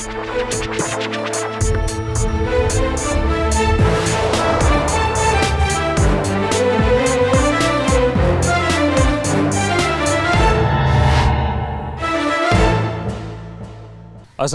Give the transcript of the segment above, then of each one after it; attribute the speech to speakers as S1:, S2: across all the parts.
S1: अस्सलाम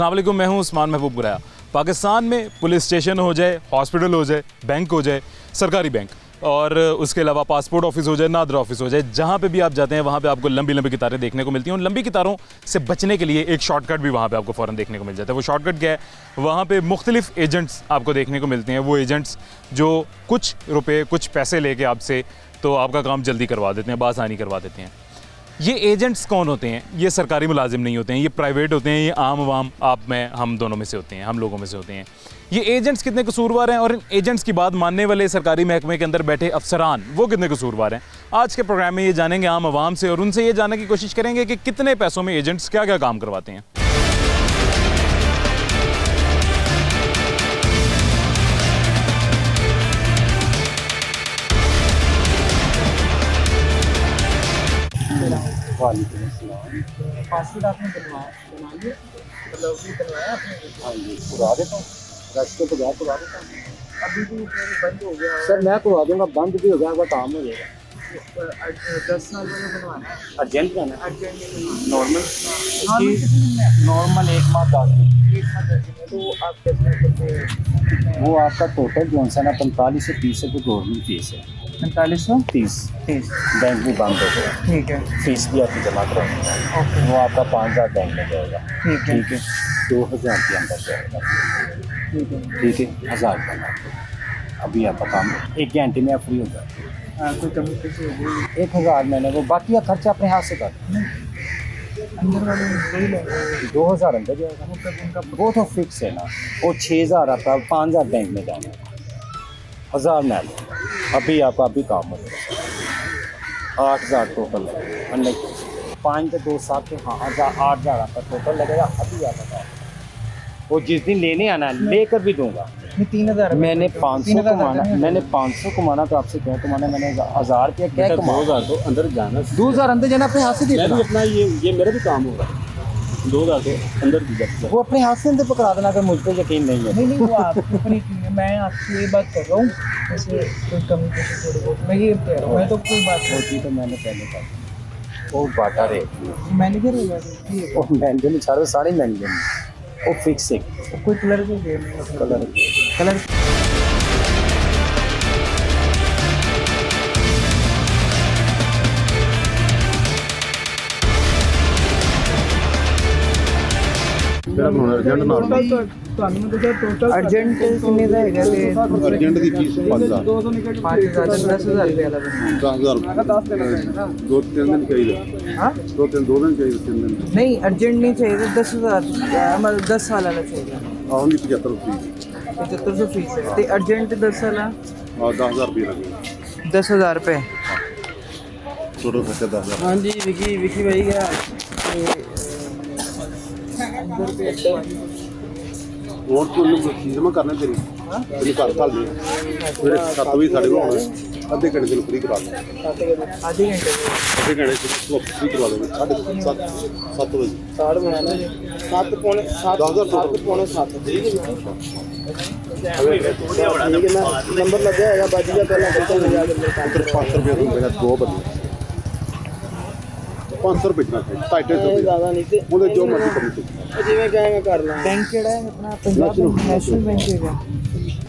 S1: वालेकुम, मैं हूं उस्मान महबूब गुराया। पाकिस्तान में पुलिस स्टेशन हो जाए, हॉस्पिटल हो जाए, बैंक हो जाए, सरकारी बैंक और उसके अलावा पासपोर्ट ऑफिस हो जाए, नादरा ऑफिस हो जाए, जहाँ पे भी आप जाते हैं वहाँ पे आपको लंबी लंबी कतारें देखने को मिलती हैं। और लंबी कतारों से बचने के लिए एक शॉर्टकट भी वहाँ पे आपको फ़ौरन देखने को मिल जाता है। वो शॉर्टकट क्या है? वहाँ पे मुख्तलिफ एजेंट्स आपको देखने को मिलते हैं। वो एजेंट्स जो कुछ रुपये, कुछ पैसे लेके आपसे तो आपका काम जल्दी करवा देते हैं, बासानी करवा देते हैं। ये एजेंट्स कौन होते हैं? ये सरकारी मुलाजिम नहीं होते हैं, ये प्राइवेट होते हैं, ये आम आवाम, आप में, हम दोनों में से होते हैं, हम लोगों में से होते हैं। ये एजेंट्स कितने कसूरवार हैं और इन एजेंट्स की बात मानने वाले सरकारी महकमे के अंदर बैठे अफसरान वो कितने कसूरवार हैं? आज के प्रोग्राम में ये जानेंगे आम आवाम से और उनसे ये जानने की कोशिश करेंगे कि कितने पैसों में एजेंट्स क्या क्या काम करवाते हैं।
S2: पासपोर्ट आपने बना लिया? मतलब भी बनवाया आपने?
S3: हाँ जी, करवा देता हूँ। रास्ते तो गया करवा देता हूँ।
S2: अभी भी बंद हो गया
S3: सर मैं करवा दूँगा, बंद भी हो गया, काम हो जाएगा।
S2: 10 साल वाला बनवाना है?
S3: अर्जेंट का ना?
S2: अर्जेंट
S3: नॉर्मल 1 माह 10 दिन।
S2: तो आप कितने?
S3: वो आपका टोटल जो है ना 4530 रुपये गवर्नमेंट फीस है।
S2: 4530
S3: बैंक भी बंद हो गया,
S2: ठीक है।
S3: फीस भी आपकी जमा करानी, वो आपका 5000 बैंक में जाएगा, ठीक है। 2000 के अंदर जाएगा, ठीक है। 1000 का अभी आपका काम 1 घंटे में आप फ्री हो जाए।
S2: कोई कमी कैसे होगी?
S3: 1000 मैंने वो, बाकी का खर्चा अपने हाथ से कर।
S2: अंदर वाले वही लेंगे
S3: 2000 अंदर जाएगा, वो तो फिक्स है ना। वो 6000 आपका 5000 बैंक में जाना है, 1000 में अभी आपका अभी काम हो जाएगा। 8000 टोटल लगेगा, 5 से 2 7 के, हाँ 8000 आपका टोटल लगेगा। अभी आपका वो जिस दिन लेने आना लेकर भी दूंगा।
S2: 3000
S3: मैंने 500 कमाना, मैंने 500 कमाना तो आपसे क्या कमाना, मैंने 1000 रुपया क्या कमाना।
S4: 2000 तो अंदर जाना,
S3: 2000 अंदर जाना, अपने हाथ से देना।
S4: अपना ये मेरा भी काम होगा। 2000 तो अंदर भी जाना,
S3: वो अपने हाथ से अंदर पकड़ा देना अगर मुझ पर यकीन नहीं है।
S2: नहीं वो आपके ऊपर ही है। मैं आपसे ये बात कर रहा हूँ, वैसे कोई कमी पेशी थोड़ी बहुत मैं ये कह रहा हूँ। मैं तो कोई बात
S3: होती तो मैंने पहले कहा वो बाटा रेट
S2: मैनेजर हो गया
S3: वो महंगे नहीं, सारे महंगे नहीं, वो फिक्स है।
S2: कोई कलर भी दे कलर अर्जेंट कितने का है?
S4: अर्जेंट की फीस 5000
S2: 10,000 रुपये वाला
S4: 10000 2-3 दिन चाहिए।
S2: हाँ
S4: 2 दिन चाहिए, 3 दिन
S2: नहीं अर्जेंट नहीं चाहिए, 10,000 मतलब 10 साल वाला चाहिए।
S4: आऊँगी 75 फीस
S2: 7500 फीस है तो अर्जेंट 10 साल
S4: और 10000 रुपये लगेगा।
S2: 10,000 रुपये
S4: टोटल खर्चा 10000।
S2: हाँ जी विकी भाई क्या
S4: और तो चीज़ जमा करना तेरी घर घल दे, फिर 7 बजे साढ़े को आना, आधे घंटे दिन फ्री करा दो।
S2: आधे घंटे
S4: फ्री करवा देंगे 7 बजे
S2: 7 बनाना 7 पौने 7 नंबर लग जाएगा बाजी का पहला
S4: 500 रुपये मिलेगा 2 बंदे 500 रुपये इतना 250
S2: ज़्यादा नहीं थे
S4: मुझे जो मर्जी करनी
S2: जिम्मे क्या मैं कर लूँ। बैंक केड़ा है अपना पंजाब नेशनल बैंक है।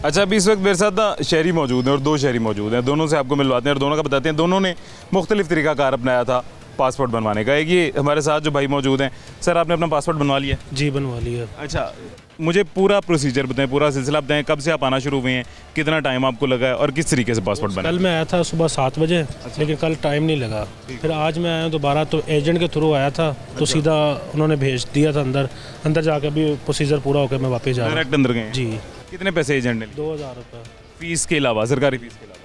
S1: अच्छा, अभी इस वक्त मेरे साथ ना शहरी मौजूद हैं और 2 शहरी मौजूद हैं। दोनों से आपको मिलवाते हैं और दोनों का बताते हैं। दोनों ने मुख्तलिफ तरीक़ाकार अपनाया था पासपोर्ट बनवाने का। एक ये हमारे साथ जो भाई मौजूद हैं। सर, आपने अपना पासपोर्ट बनवा लिया?
S5: जी बनवा लिया।
S1: अच्छा, मुझे पूरा प्रोसीजर बताएं, पूरा सिलसिला बताएं, कब से आप आना शुरू हुए हैं, कितना टाइम आपको लगा है और किस तरीके से पासपोर्ट बना?
S5: कल मैं आया था सुबह 7 बजे, लेकिन कल टाइम नहीं लगा। फिर आज मैं आया दोबारा, तो एजेंट के थ्रू आया था, तो सीधा उन्होंने भेज दिया था अंदर जाके अभी प्रोसीजर पूरा होकर मैं वापस जा रहा हूँ।
S1: डायरेक्ट अंदर गए?
S5: जी।
S1: कितने पैसे एजेंट ने?
S5: 2000 रुपये
S1: फीस के अलावा, सरकारी फीस के अलावा।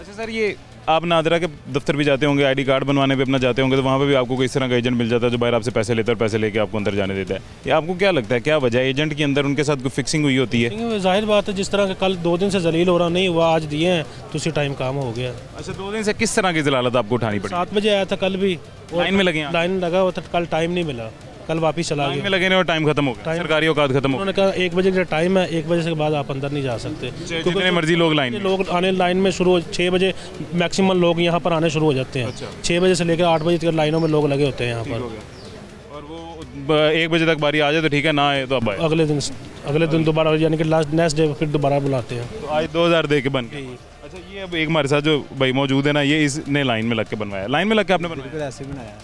S1: अच्छा सर, ये आप नादरा के दफ्तर भी जाते होंगे, आईडी कार्ड बनवाने पे अपना जाते होंगे, तो वहाँ पे भी आपको कोई इस तरह का एजेंट मिल जाता है जो बाहर आपसे पैसे लेता है और पैसे लेके आपको अंदर जाने देता है। ये आपको क्या लगता है, क्या वजह है? एजेंट के अंदर उनके साथ कोई फिक्सिंग हुई होती है?
S5: जाहिर बात है, जिस तरह के कल 2 दिन से जलील हो रहा नहीं हुआ, आज दिए हैं तो उसी टाइम काम हो गया।
S1: अच्छा, 2 दिन से किस तरह की जलालत आपको उठानी पड़ी?
S5: 7 बजे आया था कल भी,
S1: लाइन में लगे?
S5: लाइन लगा हुआ था, कल टाइम नहीं मिला। कल वापस चला
S1: लाइन में
S5: गया।
S1: लगे नहीं और टाइम खत्म हो गया, सरकारी औकात खत्म हो
S5: उन्होंने कहा 1 बजे का टाइम है, 1 बजे के बाद आप अंदर नहीं जा सकते,
S1: गए, जितने मर्जी लोग लाइन में।
S5: लोग आने लाइन में शुरू 6 बजे मैक्सिमम लोग यहाँ पर आने शुरू हो जाते हैं। 6 बजे से लेकर 8 बजे तक लाइनों में लोग लगे होते हैं यहाँ पर।
S1: और वो 1 बजे तक बारी आ जाए तो ठीक है, ना आए तो अब आए।
S5: अगले दिन दोबारा, यानी कि नेक्स्ट डे फिर दोबारा बुलाते हैं।
S1: तो आज 2000 दे के बन गए। अच्छा, ये अब एक हमारे साथ जो भाई मौजूद है ना, ये इसने लाइन में लग के बनवाया। लाइन में लग के आपने बनवाया?
S6: ऐसे बनाया।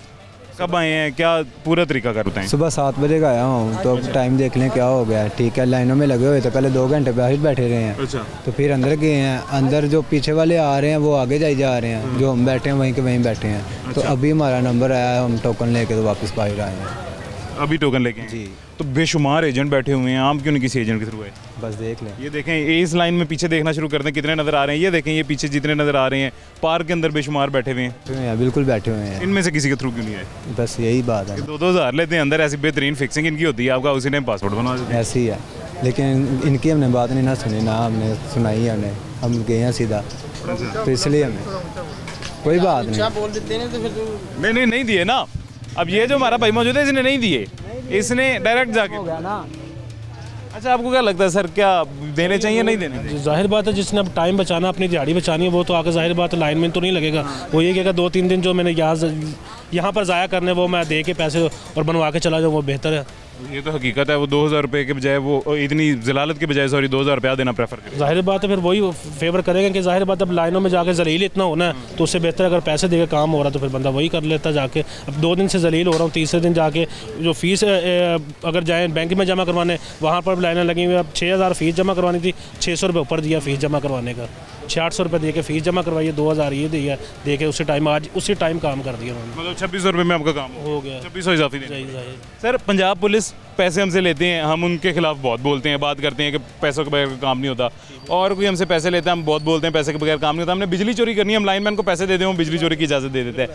S1: कब आए हैं, क्या पूरा तरीका कर बताएं?
S6: सुबह 7 बजे का आया हूँ, तो अब टाइम देख लें क्या हो गया है। ठीक है, लाइनों में लगे हुए तो पहले 2 घंटे बाहर बैठे रहे हैं।
S1: अच्छा।
S6: तो फिर अंदर गए हैं, अंदर जो पीछे वाले आ रहे हैं वो आगे जा रहे हैं, जो हम बैठे हैं वहीं के वहीं बैठे हैं। तो अभी हमारा नंबर आया, हम टोकन लेके तो वापस बाहर आए हैं।
S1: अभी टोकन लेके आए?
S6: जी।
S1: तो बेशुमार एजेंट बैठे हुए हैं, आप क्यों नहीं किसी एजेंट के थ्रू आए?
S6: बस देख लें।
S1: ये देखें, ये इस लाइन में पीछे देखना शुरू कर दें कितने नज़र आ रहे हैं। ये देखें, ये पीछे जितने नज़र आ रहे हैं, पार्क के अंदर बेशुमार बैठे हुए हैं।
S6: बिल्कुल बैठे हुए हैं।
S1: इनमें से किसी के थ्रू क्यों नहीं आए?
S6: बस यही बात है।
S1: 2-2 हज़ार लेते हैं अंदर, ऐसी बेहतरीन फिक्सिंग इनकी होती है, आपका उसी ने पासपोर्ट बनवा देते हैं।
S6: ऐसी है, लेकिन इनकी हमने बात नहीं ना सुनी, ना हमने सुनाई है उन्हें, हम गए हैं सीधा, तो इसलिए हमें कोई बात नहीं।
S1: नहीं दिए ना। अब ये जो हमारा भाई मौजूद है, इसने नहीं दिए, इसने डायरेक्ट जाके। अच्छा, आपको क्या लगता है सर, क्या देने चाहिए नहीं देने चाहिए?
S5: जाहिर बात है, जिसने अब टाइम बचाना, अपनी दिहाड़ी बचानी है, वो तो आगे जाहिर बात है लाइन में तो नहीं लगेगा। वो ये कहेगा 2-3 दिन जो मैंने यहाँ पर ज़ाया करने, वो मैं दे के पैसे और बनवा के चला जाऊँ, वो बेहतर है।
S1: ये तो हकीकत है, वो 2000 रुपये के बजाय, वो इतनी जलालत के बजाय 2000 रुपया देना प्रेफर करें।
S5: जाहिर बात है, फिर वही फेवर करेंगे कि जाहिर बात अब लाइनों में जाके जलील इतना होना है, तो उससे बेहतर अगर पैसे देकर काम हो रहा तो फिर बंदा वही कर लेता जाके। अब 2 दिन से जलील हो रहा हूँ, तीसरे दिन जाके जो फीस अगर जाए बैंक में जमा करवाने, वहाँ पर लाइनें लगी हुई। अब 6000 फीस जमा करवानी थी, 600 रुपये ऊपर दिया फीस जमा करवाने का, 600 रुपये दे के फीस जमा करवाइए, 2000 ये दिया दे के उसी टाइम, आज उसी टाइम काम कर दिया उन्होंने।
S1: मतलब 2600 रुपये में आपका काम
S5: हो गया।
S1: 2600 इजाफी देंगे।
S5: जाहिर
S1: सर, पंजाब पुलिस पैसे हमसे लेते हैं, हम उनके खिलाफ बहुत बोलते हैं, बात करते हैं कि पैसों के बगैर काम नहीं होता। और कोई हमसे पैसे लेता है, हम बहुत बोलते हैं पैसे के बगैर काम नहीं होता। हमने बिजली चोरी करनी है, हम लाइनमैन को पैसे दे दें, वो बिजली चोरी की इजाज़त दे देता है।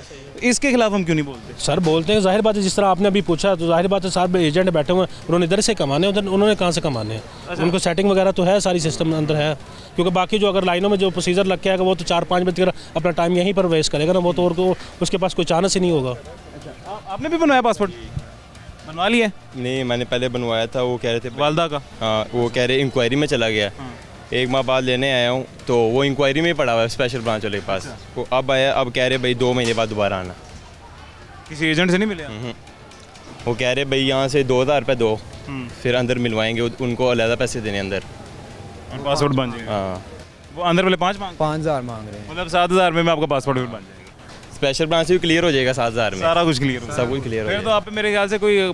S1: इसके खिलाफ हम क्यों नहीं बोलते?
S5: सर बोलते हैं, जाहिर बात है, जिस तरह आपने अभी पूछा, तो जाहिर बात है साथ में एजेंट बैठे हुए हैं, उन्होंने इधर से कमाने, उधर उन्होंने कहाँ से कमाने हैं? उनको सेटिंग वगैरह तो है, सारी सिस्टम अंदर है। क्योंकि बाकी जो अगर लाइनों में जो प्रोसीजर लग के आएगा, वो तो 4-5 बजे तक अपना टाइम यहीं पर वेस्ट करेगा ना, वो तो और को उसके पास कोई चांस ही नहीं होगा।
S1: आपने भी बनवाया पासपोर्ट? बनवा लिया?
S7: नहीं, मैंने पहले बनवाया था, वो कह रहे थे
S1: वालदा का।
S7: हाँ, वो कह रहे इंक्वायरी में चला गया। 1 माह बाद लेने आया हूँ, तो वो इंक्वायरी में पड़ा हुआ है स्पेशल ब्रांच वाले के पास। वो अब आया, अब कह रहे भाई 2 महीने बाद दोबारा आना।
S1: किसी एजेंट से नहीं मिले?
S7: वो कह रहे भाई यहाँ से 2000 रुपये दो, फिर अंदर मिलवाएंगे, उनको अलहदा पैसे देने अंदर,
S1: पासपोर्ट बन जाएगा।
S7: हाँ।
S1: वो अंदर वाले 5000
S6: मांग रहे हैं।
S1: मतलब 7000 में आपका पासपोर्ट भी बन जाएगा।
S7: स्पेशल ब्रांच से भी क्लियर हो जाएगा 7000 में,
S1: सारा कुछ क्लियर हो,
S7: सब कुछ क्लियर हो
S1: फिर तो
S7: जाएगा।
S1: आप पे मेरे ख्याल से कोई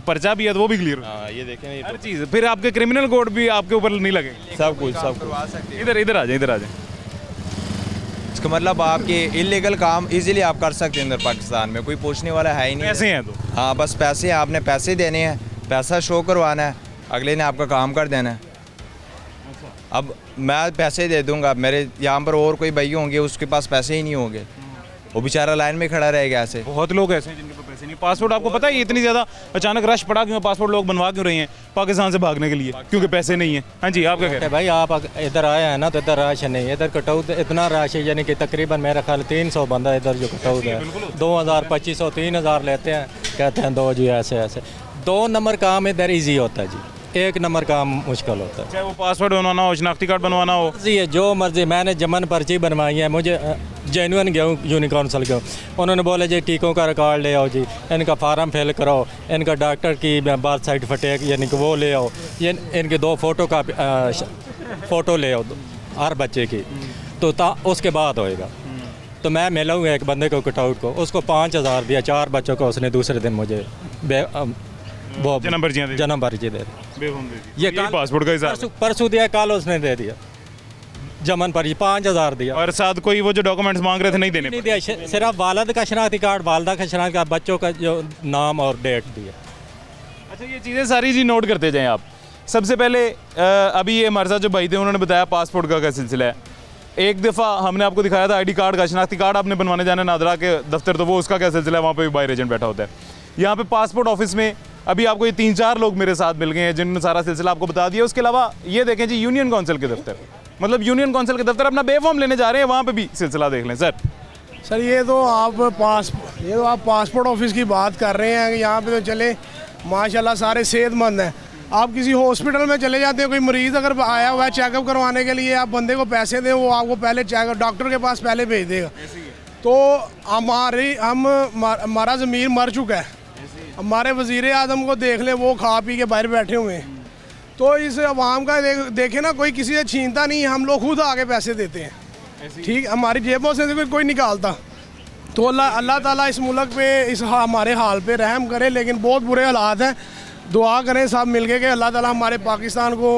S1: पर्चा भी है तो वो भी क्लियर हो,
S7: हाँ, ये देखें नहीं,
S1: हर चीज़। फिर आपके क्रिमिनल कोड भी आपके ऊपर नहीं लगेगा।
S7: सब कुछ।
S1: इधर आ जाए, इधर आ जाए।
S8: इसका मतलब आपके इलीगल काम इजीली आप कर सकते हैं अंदर पाकिस्तान में, कोई पूछने वाला है ही नहीं।
S1: पैसे हैं तो?
S8: हाँ, बस पैसे, आपने पैसे देने हैं, पैसा शो करवाना है, अगले ने आपका काम कर देना है। अब मैं पैसे दे दूंगा, मेरे यहाँ पर और कोई भाई होंगे उसके पास पैसे ही नहीं होंगे, वो बेचारा लाइन में खड़ा रहेगा। ऐसे
S1: बहुत लोग ऐसे हैं जिनके पास पैसे नहीं। पासपोर्ट आपको पता है ये इतनी ज़्यादा अचानक रश पड़ा क्यों? पासपोर्ट लोग बनवा क्यों रहे हैं पाकिस्तान से भागने के लिए? क्योंकि पैसे नहीं है। हाँ जी, आप क्या कह रहे हैं?
S9: भाई आप इधर आए हैं ना, तो इधर रश नहीं, इधर कटौत इतना रश है, यानी कि तकरीबन मेरा ख्याल 300 बंदा इधर जो कटौत है, 2000, 2500, 3000 लेते हैं, कहते हैं दो जी ऐसे ऐसे। 2 नंबर काम इधर ईजी होता है जी, 1 नंबर काम मुश्किल होता है।
S1: चाहे वो पासपोर्ट बनवाना हो, शनाख्ती कार्ड बनवाना हो,
S9: जी है जो मर्जी। मैंने जमन पर्ची बनवाई है, मुझे जेन्युइन गया हूँ यूनिक काउंसिल गया, उन्होंने बोले जी टीकों का रिकॉर्ड ले आओ जी, इनका फार्म फिल कराओ, इनका डॉक्टर की बर्थ सर्टिफिकेट यानी कि वो ले आओ, ये इनके 2 फोटो का फ़ोटो ले आओ हर बच्चे की, तो उसके बाद होएगा। तो मैं मिला हूँ एक बंदे को कटआउट को, उसको 5000 दिया, 4 बच्चों को उसने दूसरे दिन मुझे वो
S1: जन्म
S9: पर्ची दे
S1: ये पासपोर्ट का हिसाब
S9: परसों दिया, कल उसने दे दिया जमन पर्ची 5000 दिया,
S1: और साथ कोई वो जो डॉक्यूमेंट्स मांग रहे थे नहीं देने
S9: नहीं दिया, सिर्फ वालिद का शनाख्ती कार्ड, वालदा का शनाख्ती कार्ड, बच्चों का जो नाम और डेट दिया।
S1: अच्छा, ये चीज़ें सारी जी नोट करते जाएं आप। सबसे पहले अभी ये हमारे साथ जो भाई थे उन्होंने बताया पासपोर्ट का क्या सिलसिला है। एक दफ़ा हमने आपको दिखाया था आईडी कार्ड का, शनाख्ती कार्ड आपने बनवाने जाना नादरा के दफ्तर, तो वो उसका क्या सिलसिला है, वहाँ पे भी बाहर एजेंट बैठा होता है। यहाँ पे पासपोर्ट ऑफिस में अभी आपको ये 3-4 लोग मेरे साथ मिल गए हैं जिन्होंने सारा सिलसिला आपको बता दिया। उसके अलावा ये देखें जी, यूनियन काउंसिल के दफ्तर, मतलब यूनियन काउंसिल के दफ्तर अपना बे फॉर्म लेने जा रहे हैं, वहाँ पे भी सिलसिला देख लें। सर
S10: सर ये तो आप पासपोर्ट ऑफिस की बात कर रहे हैं कि यहाँ पे तो चले माशाल्लाह सारे सेहतमंद हैं। आप किसी हॉस्पिटल में चले जाते हैं, कोई मरीज़ अगर आया हुआ है चेकअप करवाने के लिए, आप बंदे को पैसे दें, वो आपको पहले चेकअप डॉक्टर के पास पहले भेज देगा। तो हमारा ज़मीर मर चुका है। हमारे वज़ीर आज़म को देख ले, वो खा पी के बाहर बैठे हुए हैं। तो इस अवाम का देखे ना, कोई किसी से छीनता नहीं, हम लोग खुद आगे पैसे देते हैं। ठीक, हमारी जेबों से कोई निकालता। तो अल्लाह ताला इस मुल्क पे, इस हमारे हाल पे रहम करे। लेकिन बहुत बुरे हालात हैं, दुआ करें सब मिलके कि अल्लाह ताला हमारे पाकिस्तान को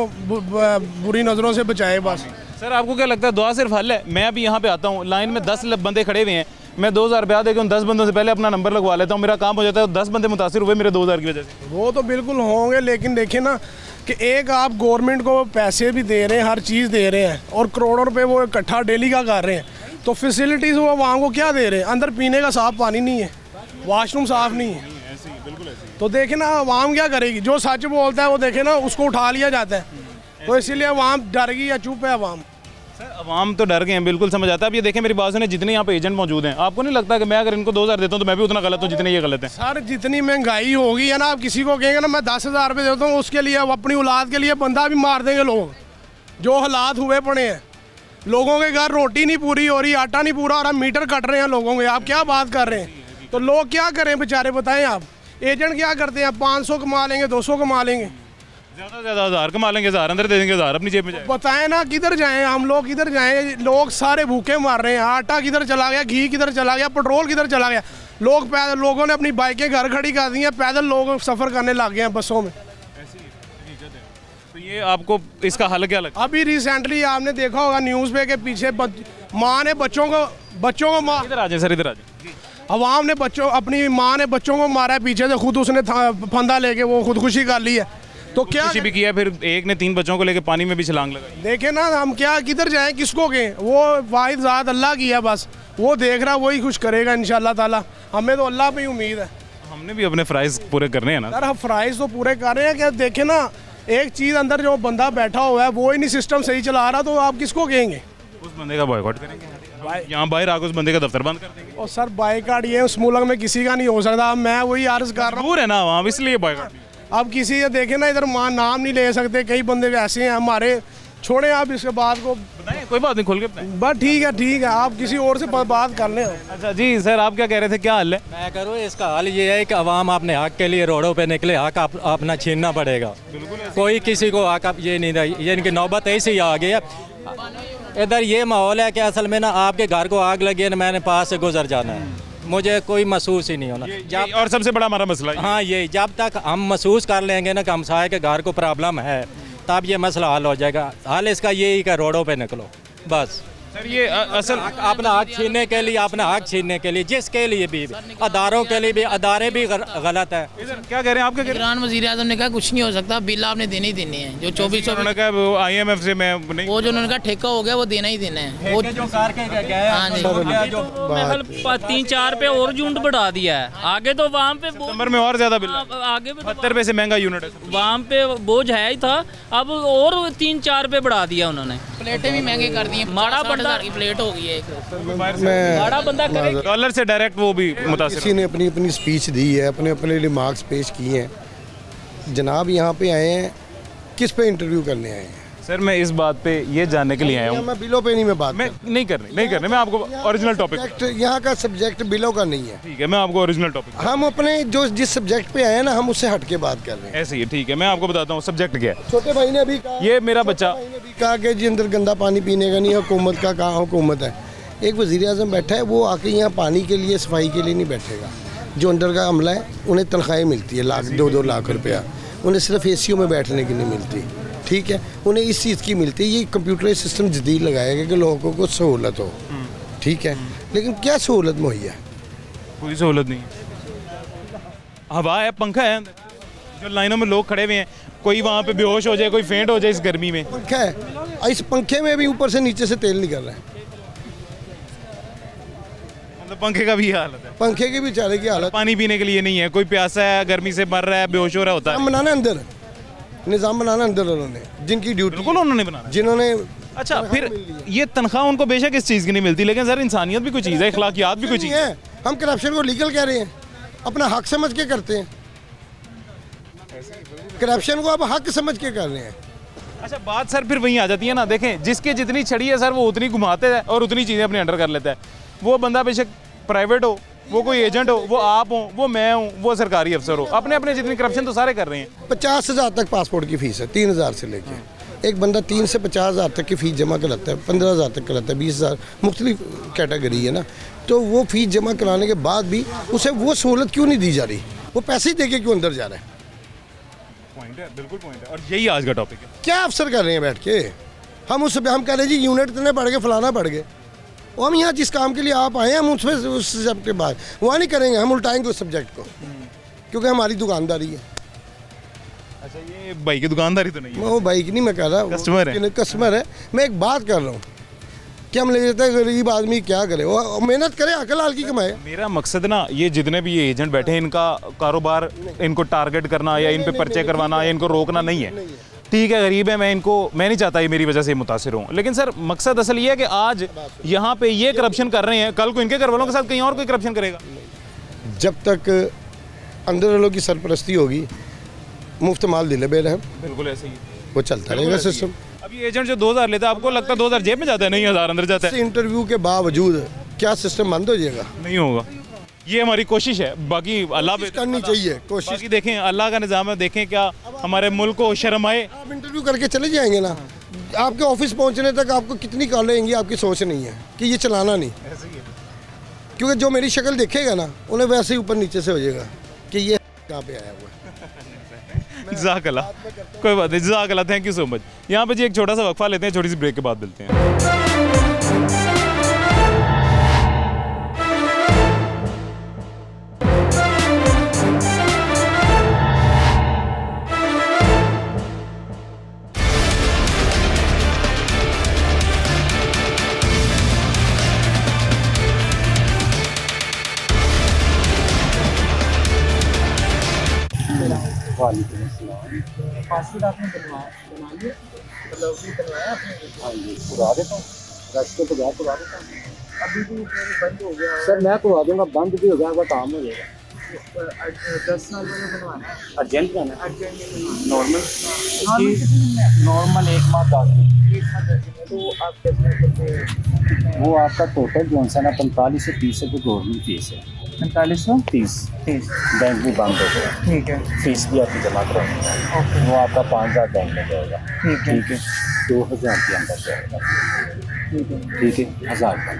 S10: बुरी नज़रों से बचाए। बस
S1: सर आपको क्या लगता है दुआ सिर्फ हल है? मैं अभी यहाँ पे आता हूँ, लाइन में 10 बंदे खड़े हुए हैं, मैं 2000 रुपया देकर उन 10 बंदों से पहले अपना नंबर लगवा लेता हूँ, मेरा काम हो जाता है। 10 बंदे मुतासिर हुए मेरे 2000 की वजह से।
S10: वो तो बिल्कुल होंगे, लेकिन देखिए ना कि एक आप गवर्नमेंट को पैसे भी दे रहे हैं, हर चीज़ दे रहे हैं, और करोड़ों रुपए वो इकट्ठा डेली का कर रहे हैं, तो फैसिलिटीज़ वो आवाम को क्या दे रहे हैं? अंदर पीने का साफ पानी नहीं है, वाशरूम साफ नहीं है। तो देखे ना आवाम क्या करेगी? जो सच बोलता है वो देखे ना उसको उठा लिया जाता है। तो इसीलिए आवाम डर गई या चुप है आवाम?
S1: सर अवाम तो डर गए हैं, बिल्कुल समझ आता है। अब ये देखें मेरी बात सुने, जितने यहाँ पे एजेंट मौजूद हैं, आपको नहीं लगता कि मैं अगर इनको 2000 देता हूँ तो मैं भी उतना गलत हूँ जितने ये गलत हैं?
S10: सर जितनी महंगाई होगी है ना, आप किसी को कहेंगे ना मैं 10,000 रुपये देता हूँ, उसके लिए अपनी औलाद के लिए बंदा भी मार देंगे लोग। जो हालात हुए पड़े हैं, लोगों के घर रोटी नहीं पूरी हो रही, आटा नहीं पूरा हो रहा, मीटर कट रहे हैं लोगों के। आप क्या बात कर रहे हैं? तो लोग क्या करें बेचारे, बताएं आप। एजेंट क्या करते हैं? 500 कमा लेंगे, 200 कमा लेंगे,
S1: ज़्यादा से ज़्यादा 1000 कमा लेंगे, 1000 अंदर दे देंगे, 1000 अपनी जेब में जाए।
S10: बताएं ना किधर जाएं हम लोग, किधर जाएं? लोग सारे भूखे मार रहे हैं। आटा किधर चला गया, घी किधर चला गया, पेट्रोल किधर चला गया। लोगों ने अपनी बाइकें घर खड़ी कर दी हैं, पैदल लोग सफ़र करने लग गए हैं बसों में।
S1: तो ये आपको इसका हल क्या लगता है?
S10: अभी रिसेंटली आपने देखा होगा न्यूज़ पे के पीछे माँ ने बच्चों को
S1: इधर आ जाए सर, इधर आ जाए।
S10: अवाम ने अपनी माँ ने बच्चों को मारा है पीछे से, खुद उसने फंदा लेके वो खुदकुशी कर ली है। तो क्या
S1: खुदकुशी भी किया, फिर एक ने 3 बच्चों को लेके पानी में भी छलांग लगाई।
S10: देखे ना हम क्या किधर जाएं, किसको कहें? वो वाहिद ज़ात अल्लाह की है, बस वो देख रहा, वही कुछ करेगा इंशाल्लाह ताला। हमें तो अल्लाह पे ही उम्मीद है।
S1: हमने भी अपने फ़राइज़ पूरे करने हैं ना
S10: सर। हम फ़राइज़ तो पूरे कर रहे हैं। क्या देखे ना, एक चीज़ अंदर जो बंदा बैठा हुआ है वो ही नहीं सिस्टम सही चला रहा, तो आप किसको कहेंगे?
S1: उस बंदे का बॉयकॉट करेंगे, यहाँ बाहर आकर उस बंदे का दफ्तर बंद कर देंगे।
S10: और सर बाइकाट ये उस मुल्क में किसी का नहीं हो सकता। मैं वही अर्ज कर रहा हूँ,
S1: दूर है ना वहाँ, इसलिए बाइकाट।
S10: अब किसी से देखे ना, इधर नाम नहीं ले सकते, कई बंदे ऐसे हैं हमारे। छोड़े आप इसके बात को,
S1: बताएं, कोई बात नहीं, खोल के बताएं।
S10: बस ठीक है, आप किसी और से बात कर लें।
S1: अच्छा जी सर, आप क्या कह रहे थे, क्या हल है?
S9: मैं करूँ इसका हल ये है कि अवाम अपने हक के लिए रोडों पे निकले, हक अपना छीनना पड़ेगा। कोई किसी को हक ये नहीं रही, ये इनकी नौबत ऐसे ही आ गई है। इधर ये माहौल है कि असल में ना आपके घर को आग लगी है ना, मैंने पास से गुजर जाना है, मुझे कोई महसूस ही नहीं होना।
S1: और सबसे बड़ा हमारा मसला
S9: हाँ यही, जब तक हम महसूस कर लेंगे ना कि हमसाये के घर को प्रॉब्लम है, तब ये मसला हल हो जाएगा। हल इसका यही कि रोडों पे निकलो बस।
S1: सर ये असल
S9: अपना हक छीनने के लिए, अपना हक छीनने के लिए, जिसके लिए भी, अदारों के लिए भी, अदारे भी गलत है।
S1: क्या कह रहे हैं आप?
S11: ईरान वज़ीर आज़म ने कहा कुछ नहीं हो सकता, बिल आपने देने ही देने हैं। जो 2400
S1: IMF से मैं नहीं,
S11: वो जो उन्होंने कहा ठेका हो गया वो देना ही देना है। वो जो
S12: महल 3-4 पे और यूनिट बढ़ा दिया है, आगे तो वहाँ पे
S1: सितंबर में और ज़्यादा बिल,
S12: आगे
S1: 72 रुपये से महंगा यूनिट है
S12: वहाँ पे बोझ है ही था, अब और 3-4 पे बढ़ा दिया उन्होंने।
S11: प्लेटें भी महंगे कर दी हैं, 60,000 की प्लेट हो गई है।
S12: बड़ा बंदा करेगा
S1: डॉलर से डायरेक्ट, वो भी मुतासिर।
S13: किसी ने अपनी अपनी स्पीच दी है, अपने अपने रिमार्क्स पेश किए हैं। जनाब यहाँ पे आए हैं, किस पे इंटरव्यू करने आए हैं?
S1: सर मैं इस बात पे ये जानने के लिए आया हूँ।
S13: मैं बिलों पे नहीं, मैं बात
S1: नहीं करनी, मैं आपको ओरिजिनल टॉपिक,
S13: यहाँ का सब्जेक्ट बिलों का नहीं है।
S1: ठीक है, मैं आपको ओरिजिनल टॉपिक,
S13: हम अपने जिस सब्जेक्ट पे आए हैं ना, हम उससे हट के बात कर रहे हैं।
S1: ऐसे ही ठीक है, मैं आपको बताता हूँ सब्जेक्ट क्या है।
S13: छोटे भाई ने भी कहा,
S1: ये मेरा बच्चा
S13: कहा कि जी अंदर गंदा पानी पीने का नहीं, हुकूमत का कहाँ हुकूमत है। एक वज़ीर आज़म बैठा है, वो आके यहाँ पानी के लिए, सफाई के लिए नहीं बैठेगा। जो अंदर का अमला है उन्हें तनख्वाहें मिलती है 2-2 लाख रुपया, उन्हें सिर्फ एसीओ में बैठने की नहीं मिलती, ठीक है, उन्हें इस चीज़ की मिलती है। ये कंप्यूटर सिस्टम जदीद लगाया गया कि लोगों को सहूलत हो, ठीक है, लेकिन क्या सहूलत मुहैया?
S1: कोई सहूलत नहीं। हवा है, पंखा है, जो लाइनों में लोग खड़े हुए हैं, कोई वहाँ पे बेहोश हो जाए, कोई फेंट हो जाए इस गर्मी में।
S13: पंखा है, इस पंखे में भी ऊपर से नीचे से तेल निकल रहा है।
S1: पंखे का भी हालत है,
S13: पंखे की भी बेचारे की हालत,
S1: पानी पीने के लिए नहीं है, कोई प्यासा है, गर्मी से मर रहा है, बेहोश हो रहा होता है।
S13: बनाना अंदर, निज़ाम बनाना अंदर उन्होंने, जिनकी ड्यूटी,
S1: बिल्कुल उन्होंने बनाना,
S13: जिन्होंने
S1: अच्छा, फिर ये तनख्वाह उनको बेशक इस चीज़ की नहीं मिलती, लेकिन सर इंसानियत भी कोई चीज़ है, इखलाकियात भी कोई चीज़ है।
S13: हम करप्शन को लीगल कह रहे हैं, अपना हक समझ के करते हैं, करप्शन को अब हक समझ के कर रहे हैं।
S1: अच्छा, बात सर फिर वहीं आ जाती है ना, देखें जिसकी जितनी छड़ी है सर वो उतनी घुमाते हैं और उतनी चीज़ें अपने अंडर कर लेता है। वो बंदा बेशक प्राइवेट हो, वो कोई एजेंट हो, वो आप हो, वो मैं हूँ, वो सरकारी अफसर हो, अपने अपने जितनी करप्शन तो सारे कर रहे हैं।
S13: 50,000 तक पासपोर्ट की फ़ीस है, 3,000 से लेके एक बंदा 3 से 50,000 तक की फ़ीस जमा कराता है, 15,000 तक कराता है, 20,000 मुख्तलिफ कैटेगरी है ना। तो वो फ़ीस जमा कराने के बाद भी उसे वो सहूलत क्यों नहीं दी जा रही? वो पैसे दे के क्यों अंदर जा रहा है?
S1: पॉइंट है, बिल्कुल पॉइंट है, और यही आज का टॉपिक है।
S13: क्या अफसर कर रहे हैं बैठ के? हम कह रहे हैं जी यूनिट इतने बढ़ गए, फलाना बढ़ गए, और हम यहाँ जिस काम के लिए आप आए हैं हम उसमें उस सब्जेक्ट के बाद वहाँ नहीं करेंगे, हम उल्टाएंगे उस सब्जेक्ट को, क्योंकि हमारी दुकानदारी है।
S1: अच्छा, ये भाई की दुकानदारी तो नहीं है?
S13: वो भाई की नहीं मैं कह रहा, कस्टमर है। मैं एक बात कर रहा हूँ कि हम ले जाते हैं गरीब आदमी क्या करे, वो मेहनत करे, अकल हाल की कमाए।
S1: मेरा मकसद ना ये जितने भी ये एजेंट बैठे हैं इनका कारोबार इनको टारगेट करना या इन पे पर्चे करवाना या इनको रोकना नहीं है। ठीक है, गरीब है, मैं नहीं चाहता ये मेरी वजह से मुतासिर हूँ, लेकिन सर मकसद असल ये है कि आज यहाँ पे ये करप्शन कर रहे हैं, कल को इनके घर वालों के साथ कहीं और कोई करप्शन करेगा।
S13: जब तक अंदर वालों की सरपरस्ती होगी, मुफ्त माल दिले बेर है,
S1: बिल्कुल ऐसे ही
S13: वो चलता रहेगा सिस्टम।
S1: अब ये एजेंट जो 2,000 लेता है, आपको लगता है 2,000 जेब में जाता है? नहीं, 1,000 अंदर जाता है।
S13: इंटरव्यू के बावजूद क्या सिस्टम बंद हो जाएगा?
S1: नहीं होगा, ये हमारी कोशिश है। बाकी अल्लाह
S13: करनी चाहिए कोशिश।
S1: बाकी देखें अल्लाह का निज़ाम है, देखें क्या हमारे मुल्क को शर्म आए।
S13: आप इंटरव्यू करके चले जाएंगे ना, आपके ऑफिस पहुंचने तक आपको कितनी कॉलें आएंगी, आपकी सोच नहीं है कि ये चलाना नहीं, क्योंकि जो मेरी शक्ल देखेगा ना उन्हें वैसे ही ऊपर नीचे से हो जाएगा कि ये कहाँ पे आया हुआ है।
S1: जज़ाकल्लाह, कोई बात नहीं, जज़ाकल्लाह, थैंक यू सो मच। यहाँ पे जी एक छोटा सा वक्फा लेते हैं, छोटी सी ब्रेक के बाद मिलते हैं।
S2: पासपोर्ट आपने बना लिया, मतलब भी बनवाया आपने?
S3: हाँ जी, करवा देता हूँ, रास्ते तो गया करवा देता हूँ।
S2: अभी भी बंद हो गया
S3: सर, मैं करवा दूँगा, बंद भी हो गया, आपका काम हो जाएगा।
S2: 10 साल में बनवाना है।
S3: अर्जेंट का ना?
S2: अर्जेंट
S3: नॉर्मल 1 माह 10 दिन।
S2: तो आप कैसे?
S3: वो आपका टोटल जो है ना 4530 रुपये गवर्नमेंट फीस है।
S2: 4530
S3: बैंक भी बंद हो गया,
S2: ठीक है,
S3: फीस भी आपकी जमा करानी, वो आपका 5,000 बैंक में जाएगा, ठीक है, 2,000 के अंदर जाएगा, ठीक है, 1,000 का